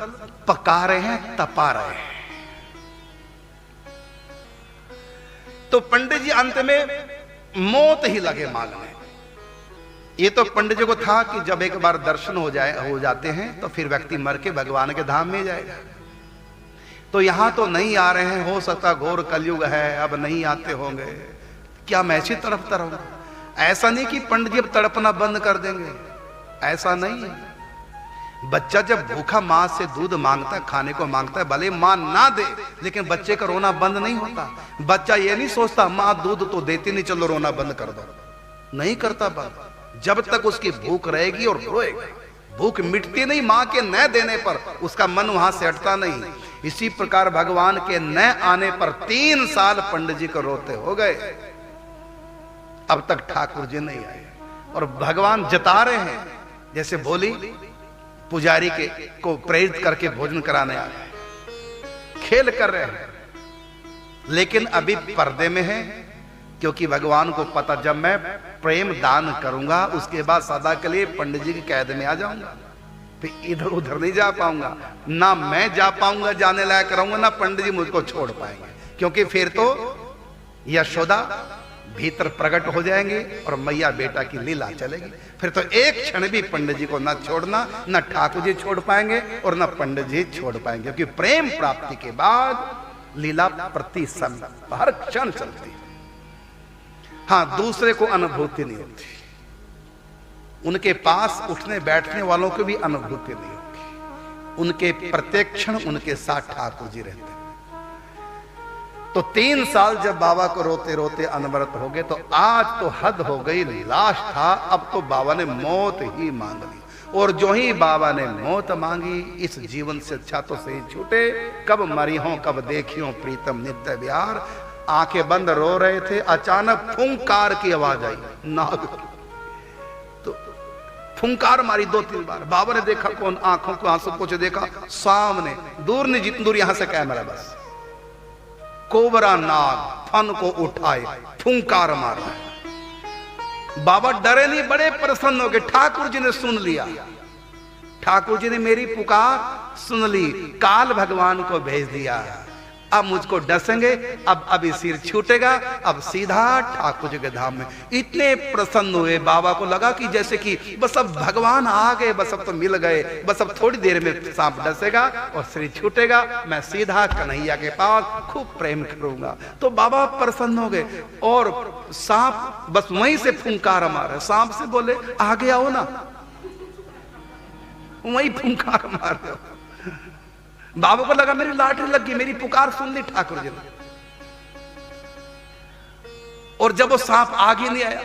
पका रहे हैं, तपा रहे हैं। तो पंडित जी अंत में मौत ही लगे मांगने। ये तो पंडित जी को था कि जब एक बार दर्शन हो जाते हैं तो फिर व्यक्ति मर के भगवान के धाम में जाएगा। तो यहां तो नहीं आ रहे हैं, हो सकता घोर कलयुग है, अब नहीं आते होंगे, क्या मैं ऐसी तड़पता रहूंगा? ऐसा नहीं कि पंडित जी अब तड़पना बंद कर देंगे, ऐसा नहीं है। बच्चा जब भूखा मां से दूध मांगता है, खाने को मांगता है, भले मां ना दे, लेकिन बच्चे का रोना बंद नहीं होता। बच्चा ये नहीं सोचता मां दूध तो देती नहीं, चलो रोना बंद कर दो, नहीं करता बंद। जब तक उसकी भूख रहेगी और रोएगा। भूख मिटती नहीं मां के न देने पर, उसका मन वहां से हटता नहीं। इसी प्रकार भगवान के न आने पर 3 साल पंडित जी को रोते हो गए, अब तक ठाकुर जी नहीं आए। और भगवान जता रहे हैं जैसे भोली पुजारी के को प्रेरित करके भोजन कराने आ रहे, खेल कर रहे हैं, लेकिन अभी पर्दे में है, क्योंकि भगवान को पता जब मैं प्रेम दान करूंगा उसके बाद सदा के लिए पंडित जी की कैद में आ जाऊंगा, फिर इधर उधर नहीं जा पाऊंगा, ना मैं जा पाऊंगा, जाने लायक रहूंगा, ना पंडित जी मुझको छोड़ पाएंगे, क्योंकि फिर तो यशोदा भीतर प्रकट हो जाएंगे और मैया बेटा की लीला चलेगी। फिर तो एक क्षण भी पंडित जी को ना छोड़ना, ना ठाकुर जी छोड़ पाएंगे और ना पंडित जी छोड़ पाएंगे, क्योंकि प्रेम प्राप्ति के बाद लीला प्रति समय हर क्षण चलती है। हाँ, दूसरे को अनुभूति नहीं होती, उनके पास उठने बैठने वालों को भी अनुभूति नहीं होती, उनके प्रत्येक क्षण उनके साथ ठाकुर जी रहते हैं। तो 3 साल जब बाबा को रोते रोते अनवरत हो गए, तो आज तो हद हो गई, लाश था, अब तो बाबा ने मौत ही मांग ली। और जो ही बाबा ने मौत मांगी, इस जीवन से अच्छा तो सही छूटे, कब मरी हो कब देखी हो प्रीतम नित्य बिहार। आंखें बंद रो रहे थे, अचानक फुंकार की आवाज आई, नाग। तो फुंकार मारी 2-3 बार। बाबा ने देखा, कौन? आंखों को आंसू पोंछे देखा, सामने दूर नहीं, जितनी दूर यहां से कैमरा, बस कोबरा नाग फन को उठाए फुंकार मार रहा है। बाबा डरे नहीं, बड़े प्रसन्न हो गए, ठाकुर जी ने सुन लिया, ठाकुर जी ने मेरी पुकार सुन ली, काल भगवान को भेज दिया, अब मुझको डसेंगे, अब अभी सिर छूटेगा, अब सीधा ठाकुर जी के धाम में। इतने प्रसन्न हुए, बाबा को लगा कि जैसे कि बस अब भगवान आ गए, बस अब तो मिल गए, बस अब थोड़ी देर में सांप डसेगा और सिर छूटेगा, मैं सीधा कन्हैया के पास खूब प्रेम करूंगा। तो बाबा प्रसन्न हो गए और सांप बस वहीं से फुंकार मारे। सांप से बोले, आगे आओ ना, वहीं फुंकार मार दो। बाबा को लगा मेरी लाटरी लग गई, मेरी पुकार सुन ली ठाकुर जी ने। और जब वो सांप आगे नहीं आया,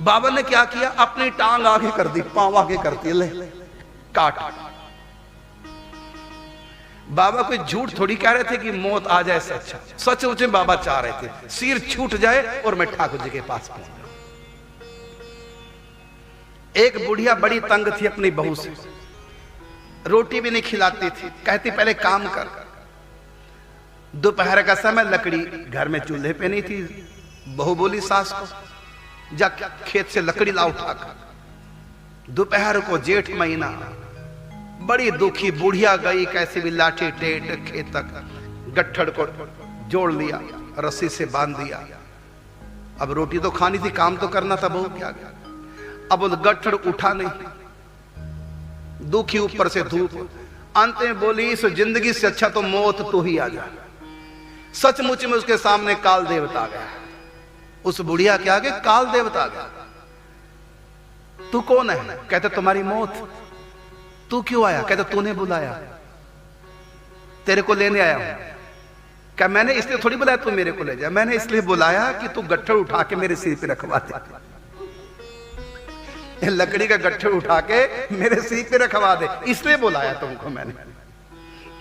बाबा ने क्या किया, अपनी टांग आगे कर दी, पांव आगे करती, ले काट। बाबा कोई झूठ थोड़ी कह रहे थे कि मौत आ जाए, सच सच में बाबा चाह रहे थे सिर छूट जाए और मैं ठाकुर जी के पास पहुंच जाऊं। एक बुढ़िया बड़ी तंग थी अपनी बहू से, रोटी भी नहीं खिलाती थी, कहती पहले काम कर। दोपहर का समय, लकड़ी घर में चूल्हे पे नहीं थी, बहू बोली सास को, जा खेत से लकड़ी ला उठाकर। दोपहर को, जेठ महीना, बड़ी दुखी बुढ़िया गई, कैसे भी लाठी टेट खेत तक, गट्ठड़ को जोड़ लिया, रस्सी से बांध दिया। अब रोटी तो खानी थी, काम तो करना था, बहू क्या गया। अब वो गट्ठड़ उठा नहीं, दुखी ऊपर से धूप, अंत में बोली, इस जिंदगी से अच्छा तो मौत तो ही आ जा। सचमुच में उसके सामने काल देवता आ गया, उस बुढ़िया के आगे काल देवता आ गया। तू कौन है? कहते तुम्हारी मौत। तू क्यों आया? कहते तूने बुलाया, तेरे को लेने आया हूं। क्या मैंने इसलिए थोड़ी बुलाया तू मेरे को ले जा, मैंने इसलिए बुलाया कि तू गट्ठर उठा के मेरे सिर पे रखवा दे, लकड़ी का गट्ठर उठा के मेरे सिर पे रखवा दे, इसलिए बुलाया तुमको मैंने।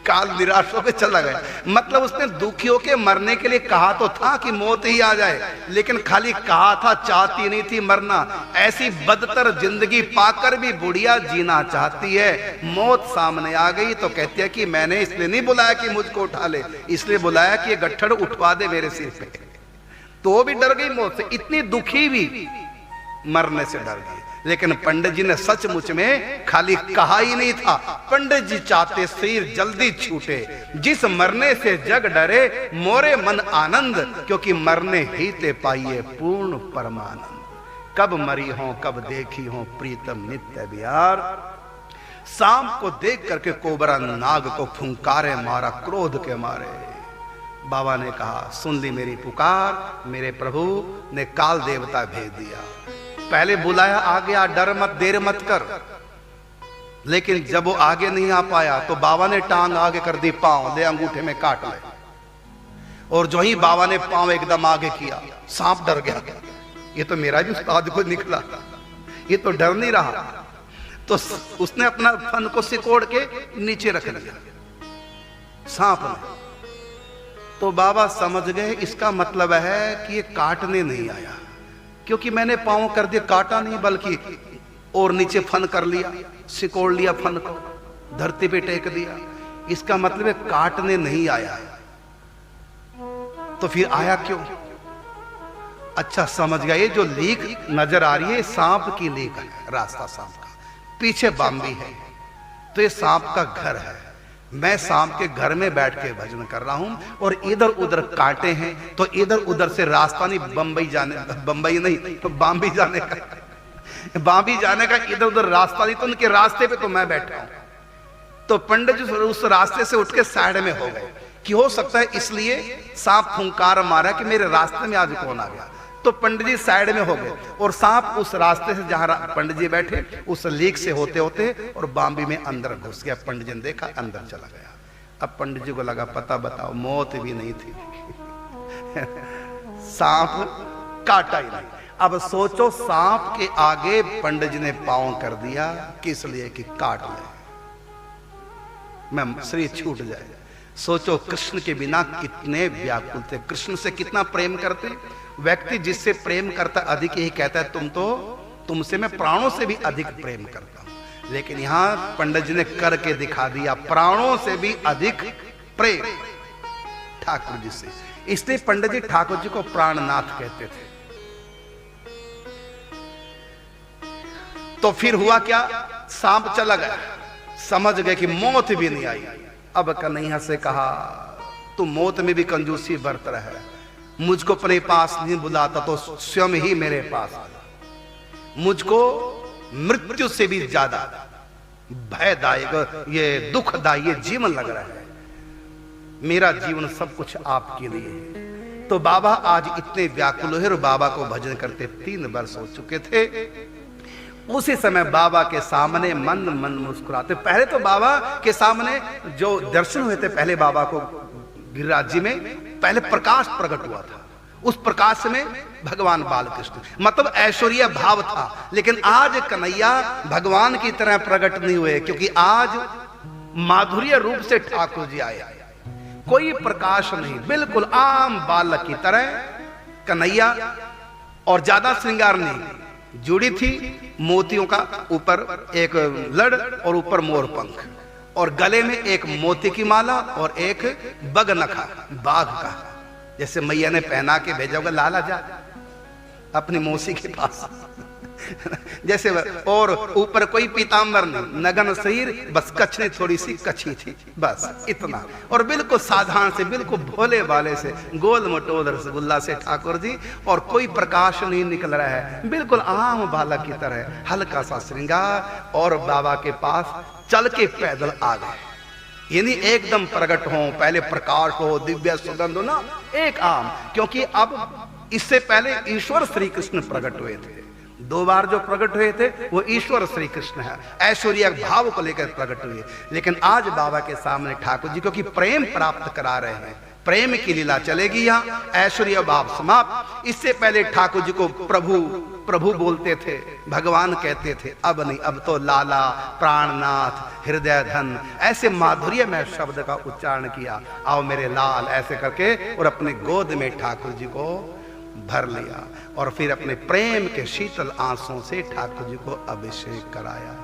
काल निराश होकर चला गया। मतलब उसने दुखियों के मरने के लिए कहा तो था कि मौत ही आ जाए, लेकिन खाली कहा था, चाहती नहीं थी मरना। ऐसी बदतर जिंदगी पाकर भी बुढ़िया जीना चाहती है। मौत सामने आ गई तो कहती है कि मैंने इसलिए नहीं बुलाया कि मुझको उठा ले, इसलिए बुलाया कि ये गट्ठड़ उठवा दे मेरे सिर पे। तो वो भी डर गई मौत से, इतनी दुखी भी मरने से डर गई। लेकिन पंडित जी ने सचमुच में खाली कहा ही नहीं था, पंडित जी चाहते सिर जल्दी छूटे। जिस मरने से जग डरे मोरे मन आनंद, क्योंकि मरने ही ते पाइए पूर्ण परमानंद। कब मरी हो कब देखी हो प्रीतम नित्य बिहार। शाम को देख करके कोबरा नाग को फुंकारे मारा क्रोध के मारे। बाबा ने कहा सुन ली मेरी पुकार, मेरे प्रभु ने काल देवता भेज दिया। पहले बुलाया आ गया, डर मत देर मत कर। लेकिन जब वो आगे नहीं आ पाया तो बाबा ने टांग आगे कर दी, पांव ले अंगूठे में काट ले। और जो ही बाबा ने पांव एकदम आगे किया, सांप डर गया। ये तो मेरा भी उस्ताद को निकला, ये तो डर नहीं रहा। तो उसने अपना फन को सिकोड़ के नीचे रख लिया सांप ने। तो बाबा समझ गए इसका मतलब है कि ये काटने नहीं आया, क्योंकि मैंने पांव कर दिया, काटा नहीं बल्कि और नीचे फन कर लिया, सिकोड़ लिया फन को, धरती पे टेक दिया। इसका मतलब है काटने नहीं आया। तो फिर आया क्यों? अच्छा समझ गया, ये जो लीक नजर आ रही है सांप की लीक है, रास्ता सांप का, पीछे बाम्बी है, तो ये सांप का घर है। मैं सांप के घर में बैठ के भजन कर रहा हूं और इधर उधर कांटे हैं, तो इधर उधर से रास्ता नहीं, बंबई जाने, बंबई नहीं तो बाम्बी जाने का, बाम्बी जाने का इधर उधर रास्ता नहीं, तो उनके रास्ते पे तो मैं बैठा हूं। तो पंडित जी उस रास्ते से उठ के साइड में हो गए कि हो सकता है इसलिए सांप फुंकार मारा कि मेरे रास्ते में आज कौन आ गया। तो पंडित जी साइड में हो गए और सांप उस रास्ते से जहां पंडित जी बैठे उस लीक से होते होते और बाम्बी में अंदर घुस गया। पंडित जी ने देखा, अंदर चला गया। अब पंडित जी को लगा पता बताओ, मौत भी नहीं थी सांप काटा ही नहीं। अब सोचो सांप के आगे पंडित जी ने पांव कर दिया, किस लिए कि काट ले, मैं शरीर छूट जाए। सोचो कृष्ण के बिना कितने व्याकुल थे, कृष्ण से कितना प्रेम करते। व्यक्ति जिससे प्रेम करता अधिक यही कहता है तुमसे मैं प्राणों से भी अधिक प्रेम करता हूं। लेकिन यहां पंडित जी ने करके दिखा दिया, प्राणों से भी अधिक प्रेम ठाकुर जी से। इसलिए पंडित जी ठाकुर जी को प्राणनाथ कहते थे। तो फिर हुआ क्या, सांप चला गया, समझ गए कि मौत भी नहीं आई। अब कन्हैया से कहा तू मौत में भी कंजूसी बरत रहा है, मुझको अपने पास नहीं बुलाता तो स्वयं ही मेरे पास आया। मुझको मृत्यु से भी ज्यादा भयदायक, ये दुखदायी जीवन लग रहा है। मेरा जीवन सब कुछ आपके लिए है। तो बाबा आज इतने व्याकुल हुए और बाबा को भजन करते 3 वर्ष हो चुके थे। उसी समय बाबा के सामने मन मन मुस्कुराते। पहले तो बाबा के सामने जो दर्शन हुए थे, पहले बाबा को गिरिराज जी में पहले प्रकाश प्रकट हुआ था। उस प्रकाश में भगवान बालकृष्ण, मतलब ऐश्वर्य भाव था। लेकिन आज कन्हैया भगवान की तरह प्रकट नहीं हुए, क्योंकि आज माधुर्य रूप से ठाकुर जी आए। कोई प्रकाश नहीं, बिल्कुल आम बालक की तरह कन्हैया, और ज्यादा श्रृंगार नहीं। जुड़ी थी मोतियों का, ऊपर एक लड़ और ऊपर मोर पंख, और गले में एक मोती की माला और एक बगनखा बाघ का, जैसे मैया ने पहना के भेजा होगा लाला जा अपनी मौसी के पास जैसे। और ऊपर कोई पीताम्बर नहीं, नगन शरीर, बस कछनी थोड़ी सी कछी थी, बस इतना। और बिल्कुल साधारण से, बिल्कुल भोले वाले से, गोल मटोल रसगुल्ला से ठाकुर जी, और कोई प्रकाश नहीं निकल रहा है, बिल्कुल आम बालक की तरह, हल्का सा श्रृंगार। और बाबा के पास चल के पैदल आ गए, यानी एकदम प्रकट हो, पहले प्रकाश हो, दिव्य सुगंध हो ना, एक आम। क्योंकि अब इससे पहले ईश्वर श्री कृष्ण प्रकट हुए थे। 2 बार जो प्रकट हुए थे वो ईश्वर श्री कृष्ण है, ऐश्वर्य भाव को लेकर प्रकट हुए। लेकिन आज बाबा के सामने ठाकुर जी, क्योंकि प्रेम प्राप्त करा रहे हैं, प्रेम की लीला चलेगी यहाँ। ऐश्वर्य भाव समाप्त। इससे पहले ठाकुर जी को प्रभु प्रभु बोलते थे, भगवान कहते थे, अब नहीं, अब तो लाला, प्राणनाथ, हृदय धन, ऐसे माधुर्य में शब्द का उच्चारण किया, आओ मेरे लाल, ऐसे करके, और अपने गोद में ठाकुर जी को भर लिया और फिर अपने प्रेम के शीतल आंसुओं से ठाकुर जी को अभिषेक कराया।